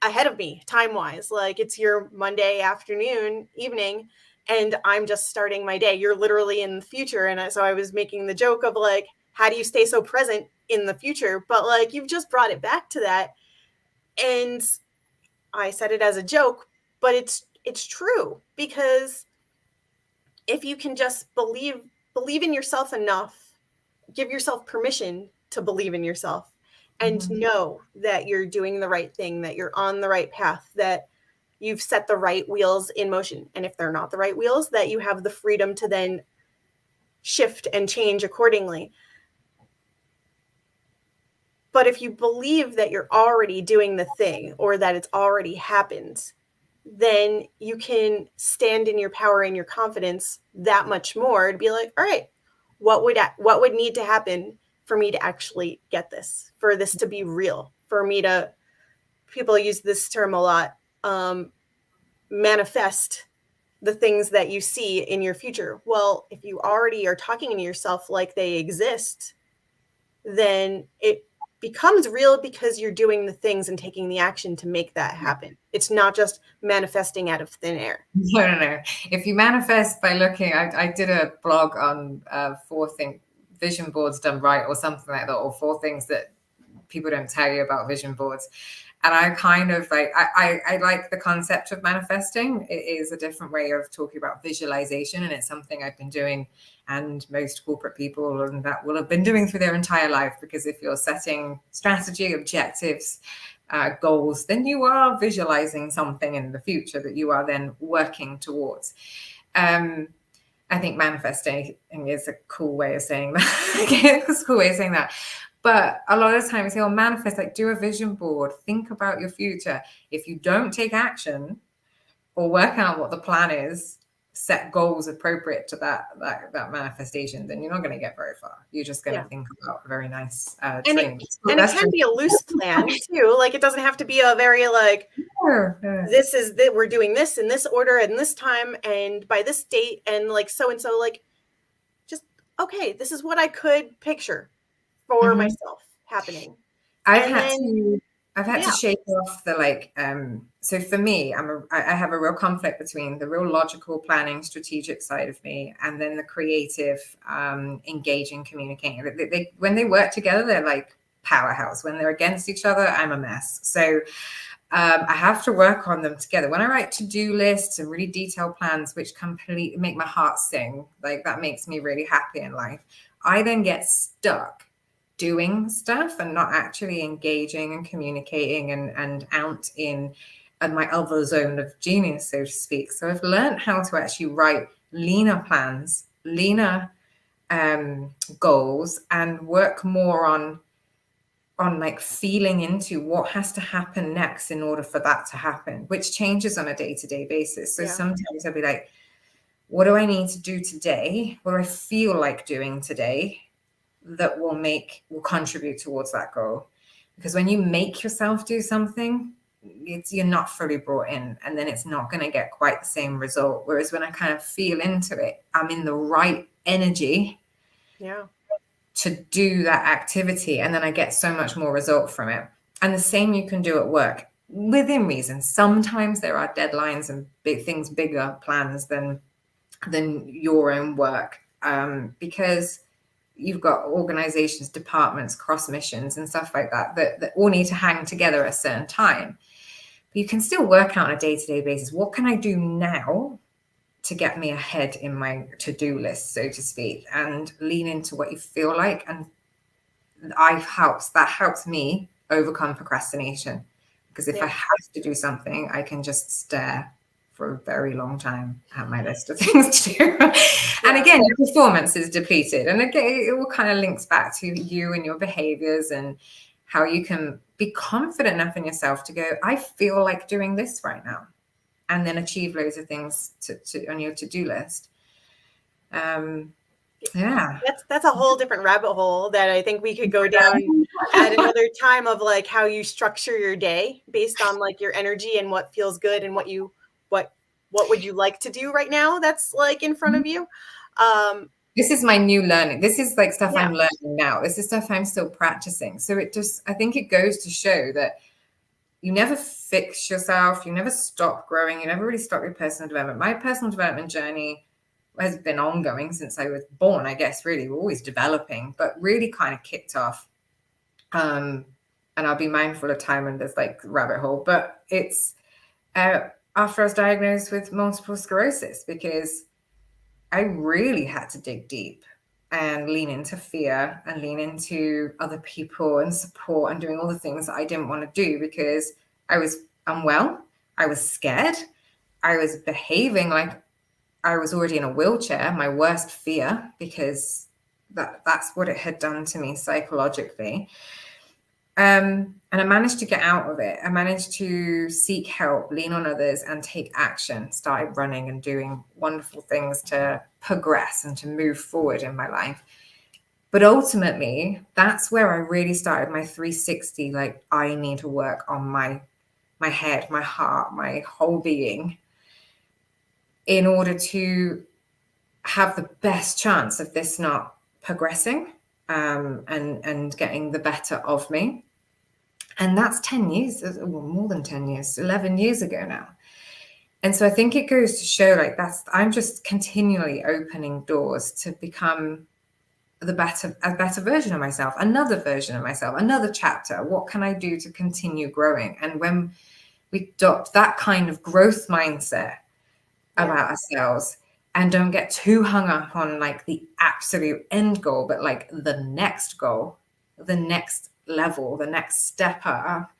ahead of me time-wise. Like, it's your Monday afternoon, evening, and I'm just starting my day. You're literally in the future. And so I was making the joke of like, how do you stay so present in the future? But like, you've just brought it back to that. And I said it as a joke, but it's true, because if you can just believe in yourself enough, give yourself permission to believe in yourself, and know that you're doing the right thing, that you're on the right path, that you've set the right wheels in motion. And if they're not the right wheels, that you have the freedom to then shift and change accordingly. But if you believe that you're already doing the thing, or that it's already happened, then you can stand in your power and your confidence that much more to be like, all right, what would need to happen for me to actually get this, for this to be real, for me to, people use this term a lot, manifest the things that you see in your future. Well, if you already are talking to yourself like they exist, then it becomes real, because you're doing the things and taking the action to make that happen. It's not just manifesting out of thin air.
No. If you manifest by looking, I did a blog on 4 vision boards done right, or something like that, or 4 things that people don't tell you about vision boards. And I kind of like, I like the concept of manifesting. It is a different way of talking about visualization, and it's something I've been doing, and most corporate people and that will have been doing through their entire life. Because if you're setting strategy, objectives, goals, then you are visualizing something in the future that you are then working towards. I think manifesting is a cool way of saying that. It's a cool way of saying that. But a lot of times you'll manifest, like, do a vision board, think about your future. If you don't take action or work out what the plan is, set goals appropriate to that manifestation, then you're not going to get very far. You're just going to think about a very nice dream.
And it can be a loose plan too. Like, it doesn't have to be a very like, this is that we're doing this in this order and this time and by this date and like so and so. Like, just, okay, this is what I could picture for myself happening.
I've
And
had
then,
to I've had to
yeah,
shake off the so for me, I have a real conflict between the real logical planning strategic side of me and then the creative engaging communicating. When they work together, they're like powerhouse. When they're against each other, I'm a mess. So I have to work on them together. When I write to-do lists and really detailed plans, which completely make my heart sing, like that makes me really happy in life, I then get stuck doing stuff and not actually engaging and communicating and out in my other zone of genius, so to speak. So I've learned how to actually write leaner plans, leaner goals, and work more on like feeling into what has to happen next in order for that to happen, which changes on a day-to-day basis. So
yeah,
sometimes I'll be like, what do I need to do today? What do I feel like doing today that will contribute towards that goal? Because when you make yourself do something, you're not fully brought in, and then it's not going to get quite the same result. Whereas when I kind of feel into it, I'm in the right energy
yeah,
to do that activity, and then I get so much more result from it. And the same you can do at work within reason. Sometimes there are deadlines and big things, bigger plans than your own work, because you've got organizations, departments, cross missions and stuff like that all need to hang together at a certain time. But you can still work out on a day-to-day basis, what can I do now to get me ahead in my to-do list, so to speak, and lean into what you feel like. And that helps me overcome procrastination, because if I
yeah,
have to do something, I can just stare for a very long time at my list of things to do. And
yeah,
again, your performance is depleted. And again, it all kind of links back to you and your behaviors and how you can be confident enough in yourself to go, I feel like doing this right now, and then achieve loads of things on your to-do list. Yeah.
that's a whole different rabbit hole that I think we could go down at another time, of like how you structure your day based on like your energy and what feels good and what what would you like to do right now that's like in front of you. Um,
This is my new learning. This is like stuff
yeah,
I'm learning now. This is stuff I'm still practicing. So I think it goes to show that you never fix yourself, you never stop growing, you never really stop your personal development. My personal development journey has been ongoing since I was born, I guess, really. We're always developing, but really kind of kicked off. And I'll be mindful of time and there's like rabbit hole, but it's after I was diagnosed with multiple sclerosis, because I really had to dig deep and lean into fear and lean into other people and support and doing all the things that I didn't want to do, because I was unwell. I was scared. I was behaving like I was already in a wheelchair, my worst fear, because that's what it had done to me psychologically. And I managed to get out of it. I managed to seek help, lean on others, and take action. Started running and doing wonderful things to progress and to move forward in my life. But ultimately, that's where I really started my 360. Like, I need to work on my head, my heart, my whole being, in order to have the best chance of this not progressing, and getting the better of me. And that's 10 years, well, more than 10 years, 11 years ago now. And so I think it goes to show, like, I'm just continually opening doors to become a better version of myself, another version of myself, another chapter. What can I do to continue growing? And when we adopt that kind of growth mindset
yeah,
about ourselves, and don't get too hung up on like the absolute end goal, but like the next goal, the next level, the next step up,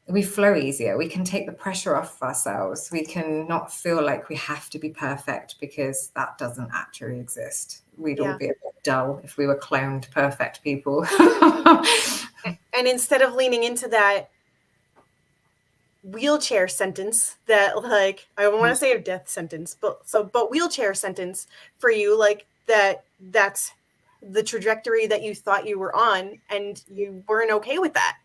we flow easier. We can take the pressure off ourselves. We can not feel like we have to be perfect, because that doesn't actually exist. We'd all
yeah.
be a bit dull if we were cloned perfect people.
And instead of leaning into that wheelchair sentence, that like I want to say a death sentence, but wheelchair sentence for you, like that's the trajectory that you thought you were on, and you weren't okay with that.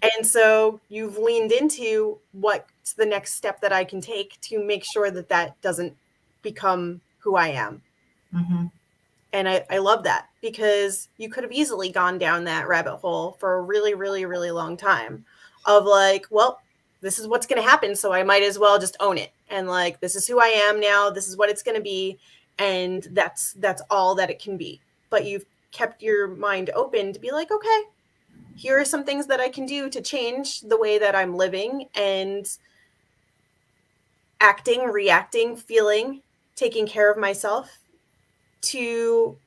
And so you've leaned into what's the next step that I can take to make sure that doesn't become who I am.
Mm-hmm.
And I love that. because you could have easily gone down that rabbit hole for a really, really, really long time of like, well, this is what's going to happen. So I might as well just own it. And like, this is who I am now. This is what it's going to be. And that's all that it can be. But you've kept your mind open to be like, okay, here are some things that I can do to change the way that I'm living and acting, reacting, feeling, taking care of myself to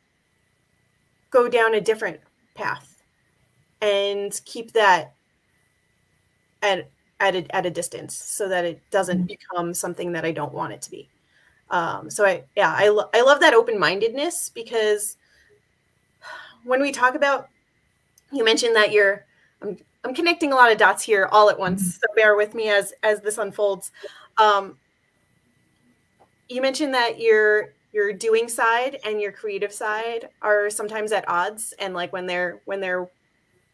go down a different path and keep that at a distance so that it doesn't become something that I don't want it to be. So I love that open-mindedness, because when we talk about, you mentioned that I'm connecting a lot of dots here all at once, so bear with me as this unfolds. You mentioned that your doing side and your creative side are sometimes at odds, and like when they're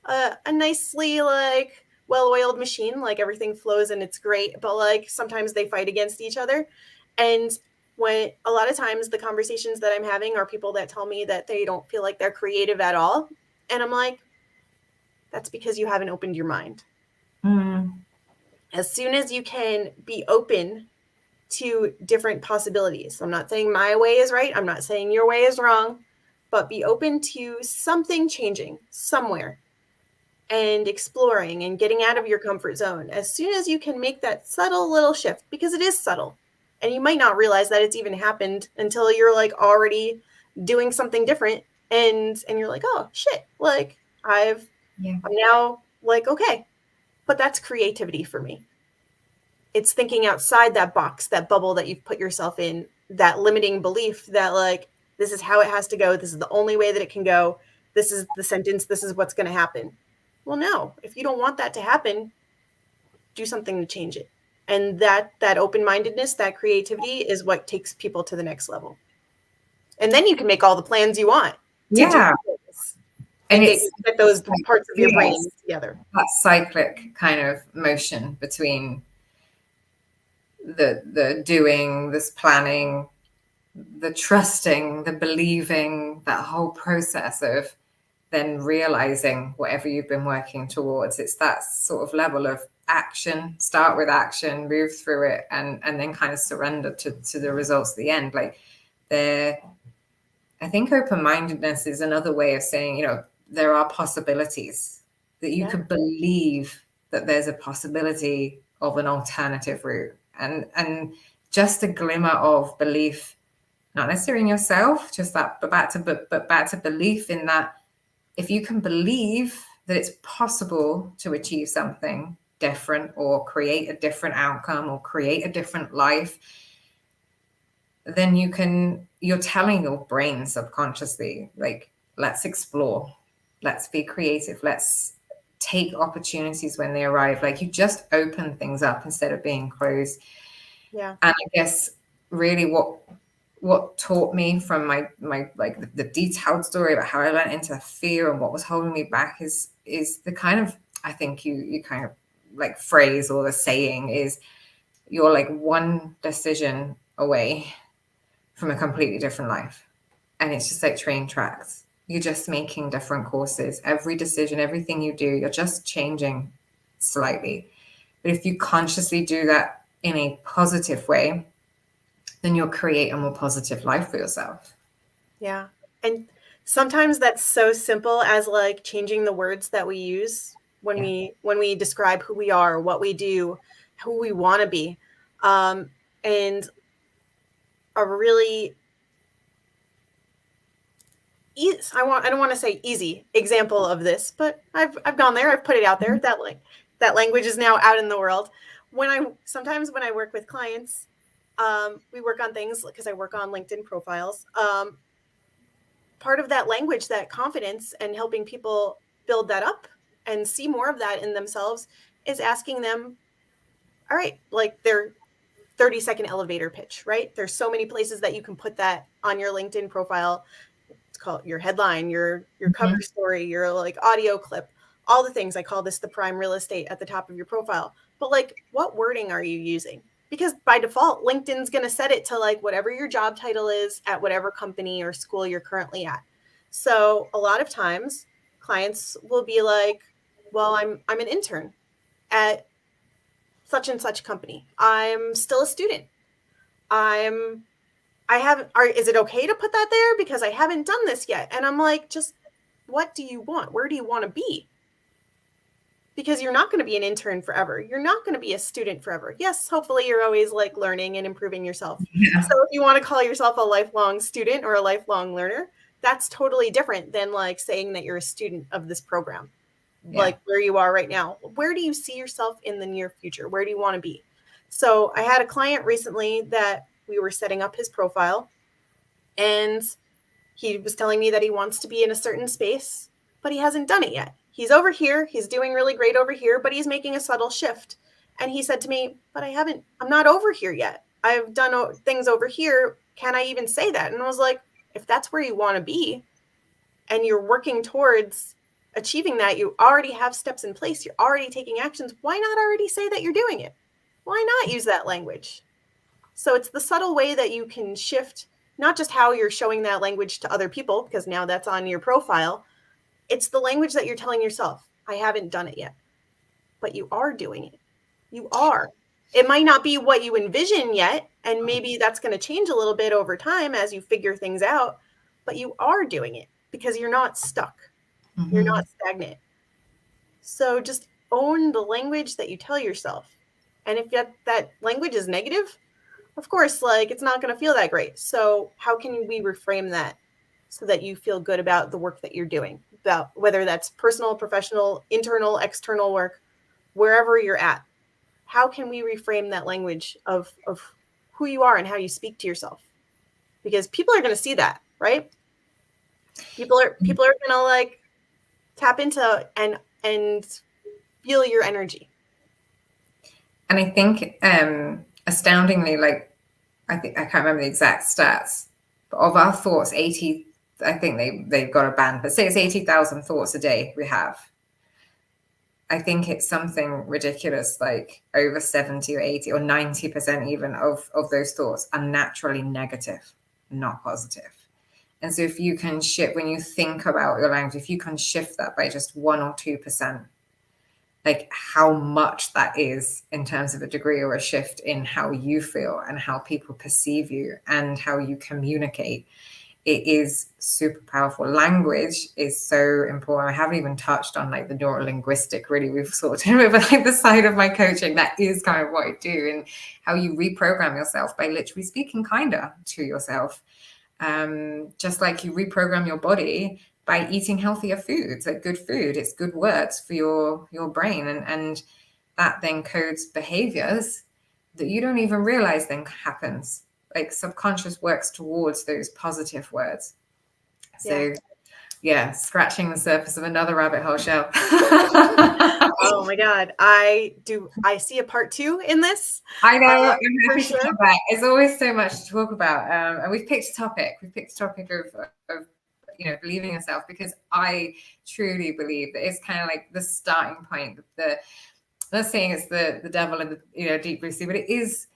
a nicely like well-oiled machine, like everything flows and it's great, but like sometimes they fight against each other. And when a lot of times the conversations that I'm having are people that tell me that they don't feel like they're creative at all, and I'm like, that's because you haven't opened your mind. As soon as you can be open to different possibilities, I'm not saying my way is right, I'm not saying your way is wrong, but be open to something changing somewhere and exploring and getting out of your comfort zone. As soon as you can make that subtle little shift, because it is subtle, and you might not realize that it's even happened until you're like already doing something different, and you're like, oh shit, like I'm now like, okay, but that's creativity for me. It's thinking outside that box, that bubble that you've put yourself in, that limiting belief that like, this is how it has to go, this is the only way that it can go, this is the sentence, this is what's going to happen. Well, no, if you don't want that to happen, do something to change it. And that open-mindedness, that creativity is what takes people to the next level. And then you can make all the plans you want to do this and get those parts of your brain together.
That cyclic kind of motion between the doing, this planning, the trusting, the believing, that whole process of then realizing whatever you've been working towards. It's that sort of level of action, start with action, move through it, and then kind of surrender to the results at the end. Like I think open-mindedness is another way of saying, you know, there are possibilities, that you could believe that there's a possibility of an alternative route, and just a glimmer of belief, not necessarily in yourself, just that, but back to belief in that. If you can believe that it's possible to achieve something different or create a different outcome or create a different life, then you're telling your brain subconsciously, like, let's explore, let's be creative, let's take opportunities when they arrive. Like, you just open things up instead of being closed.
Yeah.
And I guess really what taught me from my like the detailed story about how I went into fear and what was holding me back is the kind of, I think you kind of like phrase, or the saying is, you're like one decision away from a completely different life. And it's just like train tracks. You're just making different courses. Every decision, everything you do, you're just changing slightly. But if you consciously do that in a positive way, then you'll create a more positive life for yourself.
Yeah. And sometimes that's so simple as like changing the words that we use when we describe who we are, what we do, who we want to be. And a really I don't want to say easy example of this, but I've gone there, I've put it out there. That language is now out in the world. Sometimes when I work with clients, we work on things because I work on LinkedIn profiles. Part of that language, that confidence, and helping people build that up and see more of that in themselves is asking them, all right, like their 30-second elevator pitch, right? There's so many places that you can put that on your LinkedIn profile. It's called your headline, your cover story, your like audio clip, all the things. I call this the prime real estate at the top of your profile. But like, what wording are you using? Because by default, LinkedIn's going to set it to like whatever your job title is at whatever company or school you're currently at. So a lot of times clients will be like, well, I'm an intern at such and such company. I'm still a student. Is it okay to put that there because I haven't done this yet? And I'm like, just what do you want? Where do you want to be? Because you're not going to be an intern forever. You're not going to be a student forever. Yes, hopefully you're always like learning and improving yourself.
Yeah.
So if you want to call yourself a lifelong student or a lifelong learner, that's totally different than like saying that you're a student of this program. Like where you are right now. Where do you see yourself in the near future? Where do you want to be? So I had a client recently that we were setting up his profile, and he was telling me that he wants to be in a certain space, but he hasn't done it yet. He's over here, he's doing really great over here, but he's making a subtle shift. And he said to me, but I'm not over here yet. I've done things over here. Can I even say that? And I was like, if that's where you want to be and you're working towards achieving that, you already have steps in place, you're already taking actions. Why not already say that you're doing it? Why not use that language? So it's the subtle way that you can shift not just how you're showing that language to other people, because now that's on your profile. It's the language that you're telling yourself. I haven't done it yet, but you are doing it. You are. It might not be what you envision yet, and maybe that's going to change a little bit over time as you figure things out, but you are doing it because you're not stuck. Mm-hmm. You're not stagnant. So just own the language that you tell yourself. And if that language is negative, of course, like it's not going to feel that great. So how can we reframe that so that you feel good about the work that you're doing, about whether that's personal, professional, internal, external work, wherever you're at? How can we reframe that language of who you are and how you speak to yourself? Because people are going to see that, right? People are going to like tap into and feel your energy.
And I think astoundingly, like I can't remember the exact stats, but of our thoughts, 80, I think they've got a band, but say it's 80,000 thoughts a day we have. I think it's something ridiculous, like over 70 or 80 or 90% even of those thoughts are naturally negative, not positive. And so if you can shift, when you think about your language, if you can shift that by just 1 or 2%, like how much that is in terms of a degree or a shift in how you feel and how people perceive you and how you communicate, it is super powerful. Language is so important. I haven't even touched on like the neuro-linguistic, really. We've sort of over like the side of my coaching. That is kind of what I do, and how you reprogram yourself by literally speaking kinder to yourself. Just like you reprogram your body by eating healthier foods, like good food. It's good words for your brain, and that then codes behaviors that you don't even realize then happens. Like subconscious works towards those positive words. So yeah, scratching the surface of another rabbit hole, Shell.
Oh my God. I see a part 2 in this.
I know, I'm happy to come back. There's always so much to talk about. And we've picked a topic. We've picked a topic of believing in yourself, because I truly believe that it's kind of like the starting point. Not saying it's the devil in the deep blue sea, but it is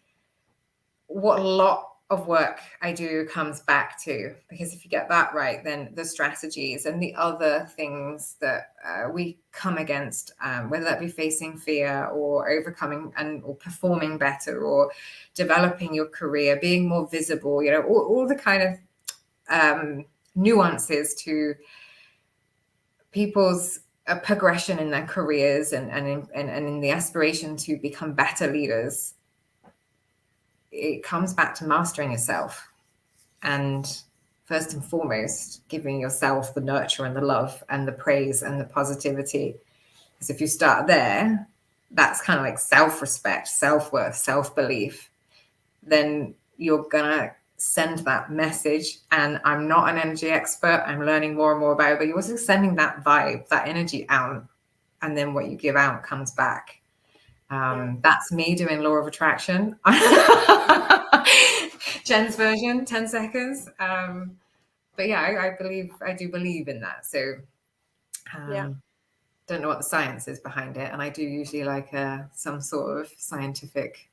what a lot of work I do comes back to, because if you get that right, then the strategies and the other things that we come against, whether that be facing fear or overcoming or performing better or developing your career, being more visible, all the kind of nuances to people's progression in their careers and in the aspiration to become better leaders. It comes back to mastering yourself, and first and foremost, giving yourself the nurture and the love and the praise and the positivity. Because if you start there, that's kind of like self-respect, self-worth, self-belief. Then you're gonna send that message. And I'm not an energy expert. I'm learning more and more about it, but you're also sending that vibe, that energy out. And then what you give out comes back. That's me doing law of attraction. Jen's version, 10 seconds. But yeah, I do believe in that. So don't know what the science is behind it. And I do usually like some sort of scientific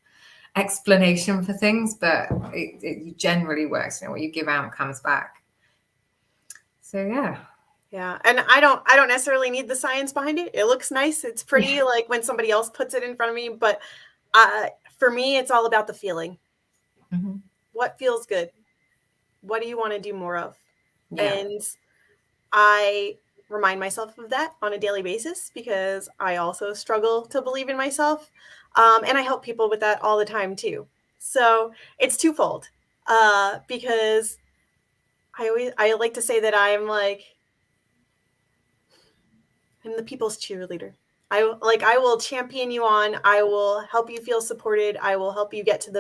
explanation for things, but it generally works. What you give out comes back. So yeah.
Yeah. And I don't necessarily need the science behind it. It looks nice. It's pretty like when somebody else puts it in front of me, but for me it's all about the feeling.
Mm-hmm.
What feels good? What do you want to do more of?
Yeah.
And I remind myself of that on a daily basis because I also struggle to believe in myself. And I help people with that all the time too. So it's twofold because I like to say that I'm the people's cheerleader. I will champion you on. I will help you feel supported. I will help you get to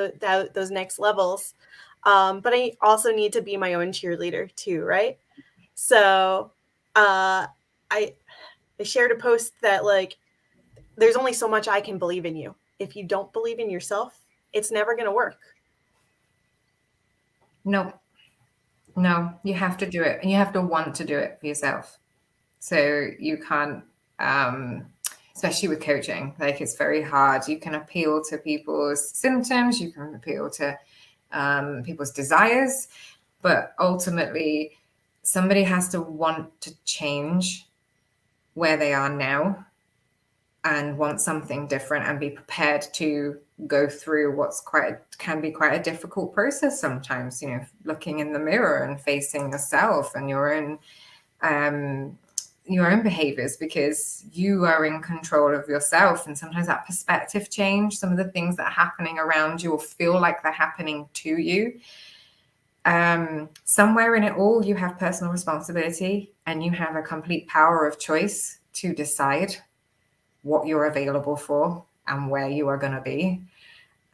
those next levels. But I also need to be my own cheerleader too, right? So uh, I I shared a post that like there's only so much I can believe in you. If you don't believe in yourself, it's never going to work.
No, you have to do it, and you have to want to do it for yourself. So you can't, especially with coaching, like it's very hard. You can appeal to people's symptoms, you can appeal to people's desires, but ultimately, somebody has to want to change where they are now and want something different and be prepared to go through what's can be quite a difficult process sometimes, looking in the mirror and facing yourself and your own behaviors, because you are in control of yourself. And sometimes that perspective change, some of the things that are happening around you will feel like they're happening to you. Somewhere in it all, you have personal responsibility and you have a complete power of choice to decide what you're available for and where you are going to be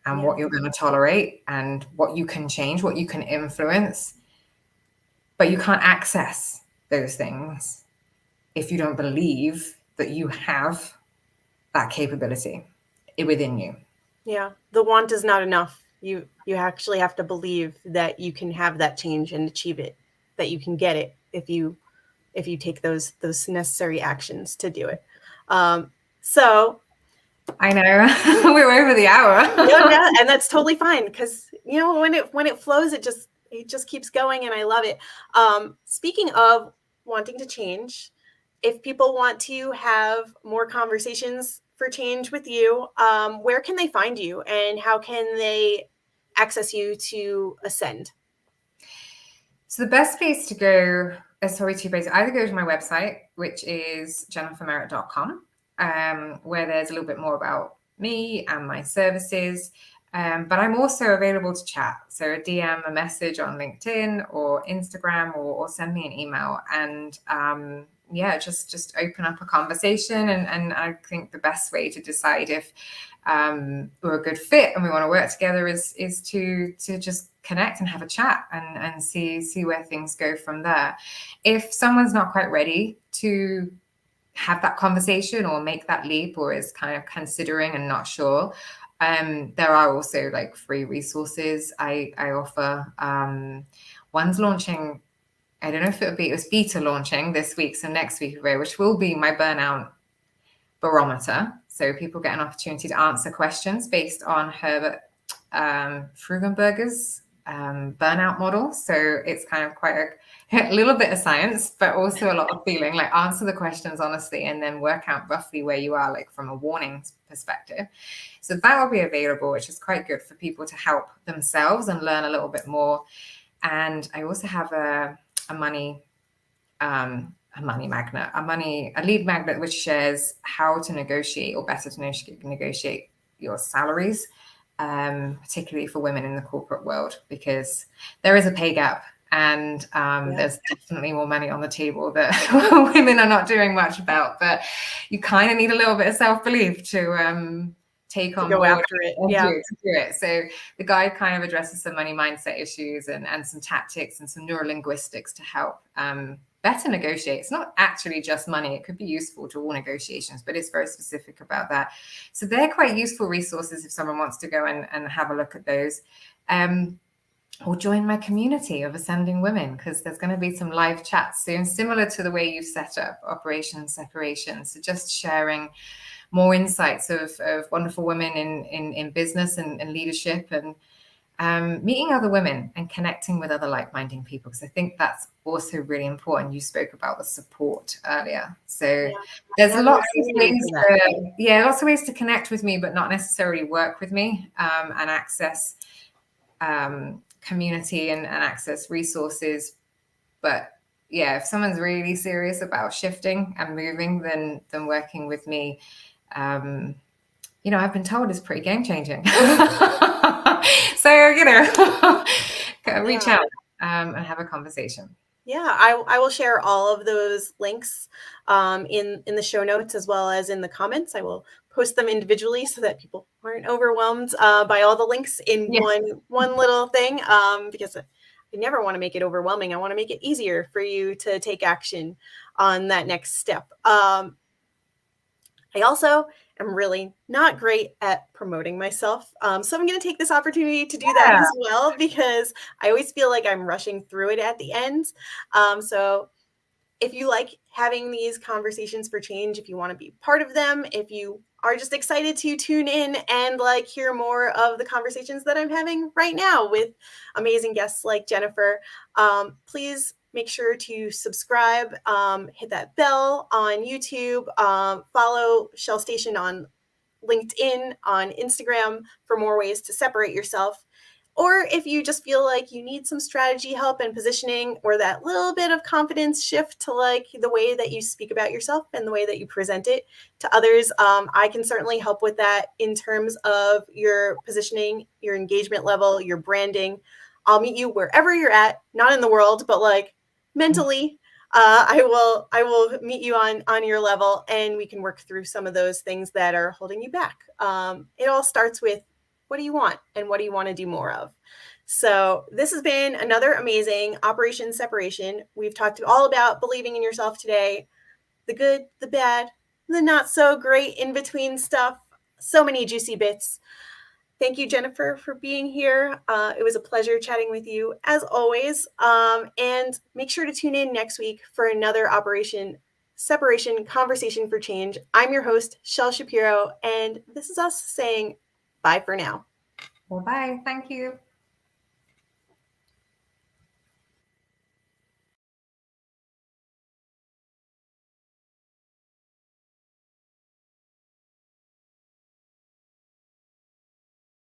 and what you're going to tolerate and what you can change, what you can influence. But you can't access those things if you don't believe that you have that capability within you.
Yeah, the want is not enough. You actually have to believe that you can have that change and achieve it, that you can get it if you take those necessary actions to do it. So
I know we're over the hour.
yeah, and that's totally fine because when it flows, it just keeps going, and I love it. Speaking of wanting to change, if people want to have more conversations for change with you, where can they find you, and how can they access you to ascend?
So the best place to go is probably two places. Either go to my website, which is jennifermerritt.com, where there's a little bit more about me and my services. But I'm also available to chat. So a DM, a message on LinkedIn or Instagram, or send me an email. And just open up a conversation. And I think the best way to decide if we're a good fit and we want to work together is to just connect and have a chat and see where things go from there. If someone's not quite ready to have that conversation or make that leap, or is kind of considering and not sure, there are also like free resources I offer. One's launching, I don't know if it was beta launching this week, so next week, which will be my burnout barometer. So people get an opportunity to answer questions based on Herbert Frugenberger's burnout model. So it's kind of quite a little bit of science, but also a lot of feeling, like answer the questions honestly and then work out roughly where you are, like from a warning perspective. So that will be available, which is quite good for people to help themselves and learn a little bit more. And I also have a lead magnet, which shares how to negotiate, or better to negotiate your salaries, particularly for women in the corporate world, because there is a pay gap, and there's definitely more money on the table that women are not doing much about. But you kind of need a little bit of self-belief to take on
Go
board
after it.
to do it. So the guide kind of addresses some money mindset issues and some tactics and some neurolinguistics to help better negotiate. It's not actually just money. It could be useful to all negotiations, but it's very specific about that. So they're quite useful resources if someone wants to go and have a look at those. Or join my community of ascending women, because there's going to be some live chats soon, similar to the way you've set up Operation Separation. So just sharing more insights of wonderful women in business and leadership, and meeting other women and connecting with other like-minded people, because I think that's also really important. You spoke about the support earlier, so there's lots of ways lots of ways to connect with me, but not necessarily work with me, and access community and access resources. But yeah, if someone's really serious about shifting and moving, then working with me, I've been told is pretty game changing. So, reach out and have a conversation.
Yeah, I will share all of those links in the show notes as well as in the comments. I will post them individually so that people aren't overwhelmed by all the links in one little thing, because I never want to make it overwhelming. I want to make it easier for you to take action on that next step. I also am really not great at promoting myself. So I'm going to take this opportunity to do that as well, because I always feel like I'm rushing through it at the end. So if you like having these conversations for change, if you want to be part of them, if you are just excited to tune in and hear more of the conversations that I'm having right now with amazing guests like Jennifer, please make sure to subscribe, hit that bell on YouTube, follow Chelle Station on LinkedIn, on Instagram for more ways to separate yourself. Or if you just feel like you need some strategy help and positioning, or that little bit of confidence shift to the way that you speak about yourself and the way that you present it to others, I can certainly help with that in terms of your positioning, your engagement level, your branding. I'll meet you wherever you're at, not in the world, but mentally. I will meet you on your level, and we can work through some of those things that are holding you back. It all starts with, what do you want and what do you want to do more of? So this has been another amazing Operation Separation. We've talked all about believing in yourself today, the good, the bad, the not so great in between stuff. So many juicy bits. Thank you, Jennifer, for being here. It was a pleasure chatting with you as always. And make sure to tune in next week for another Operation Separation Conversation for Change. I'm your host, Chelle Shapiro, and this is us saying bye for now.
Well, bye. Thank you.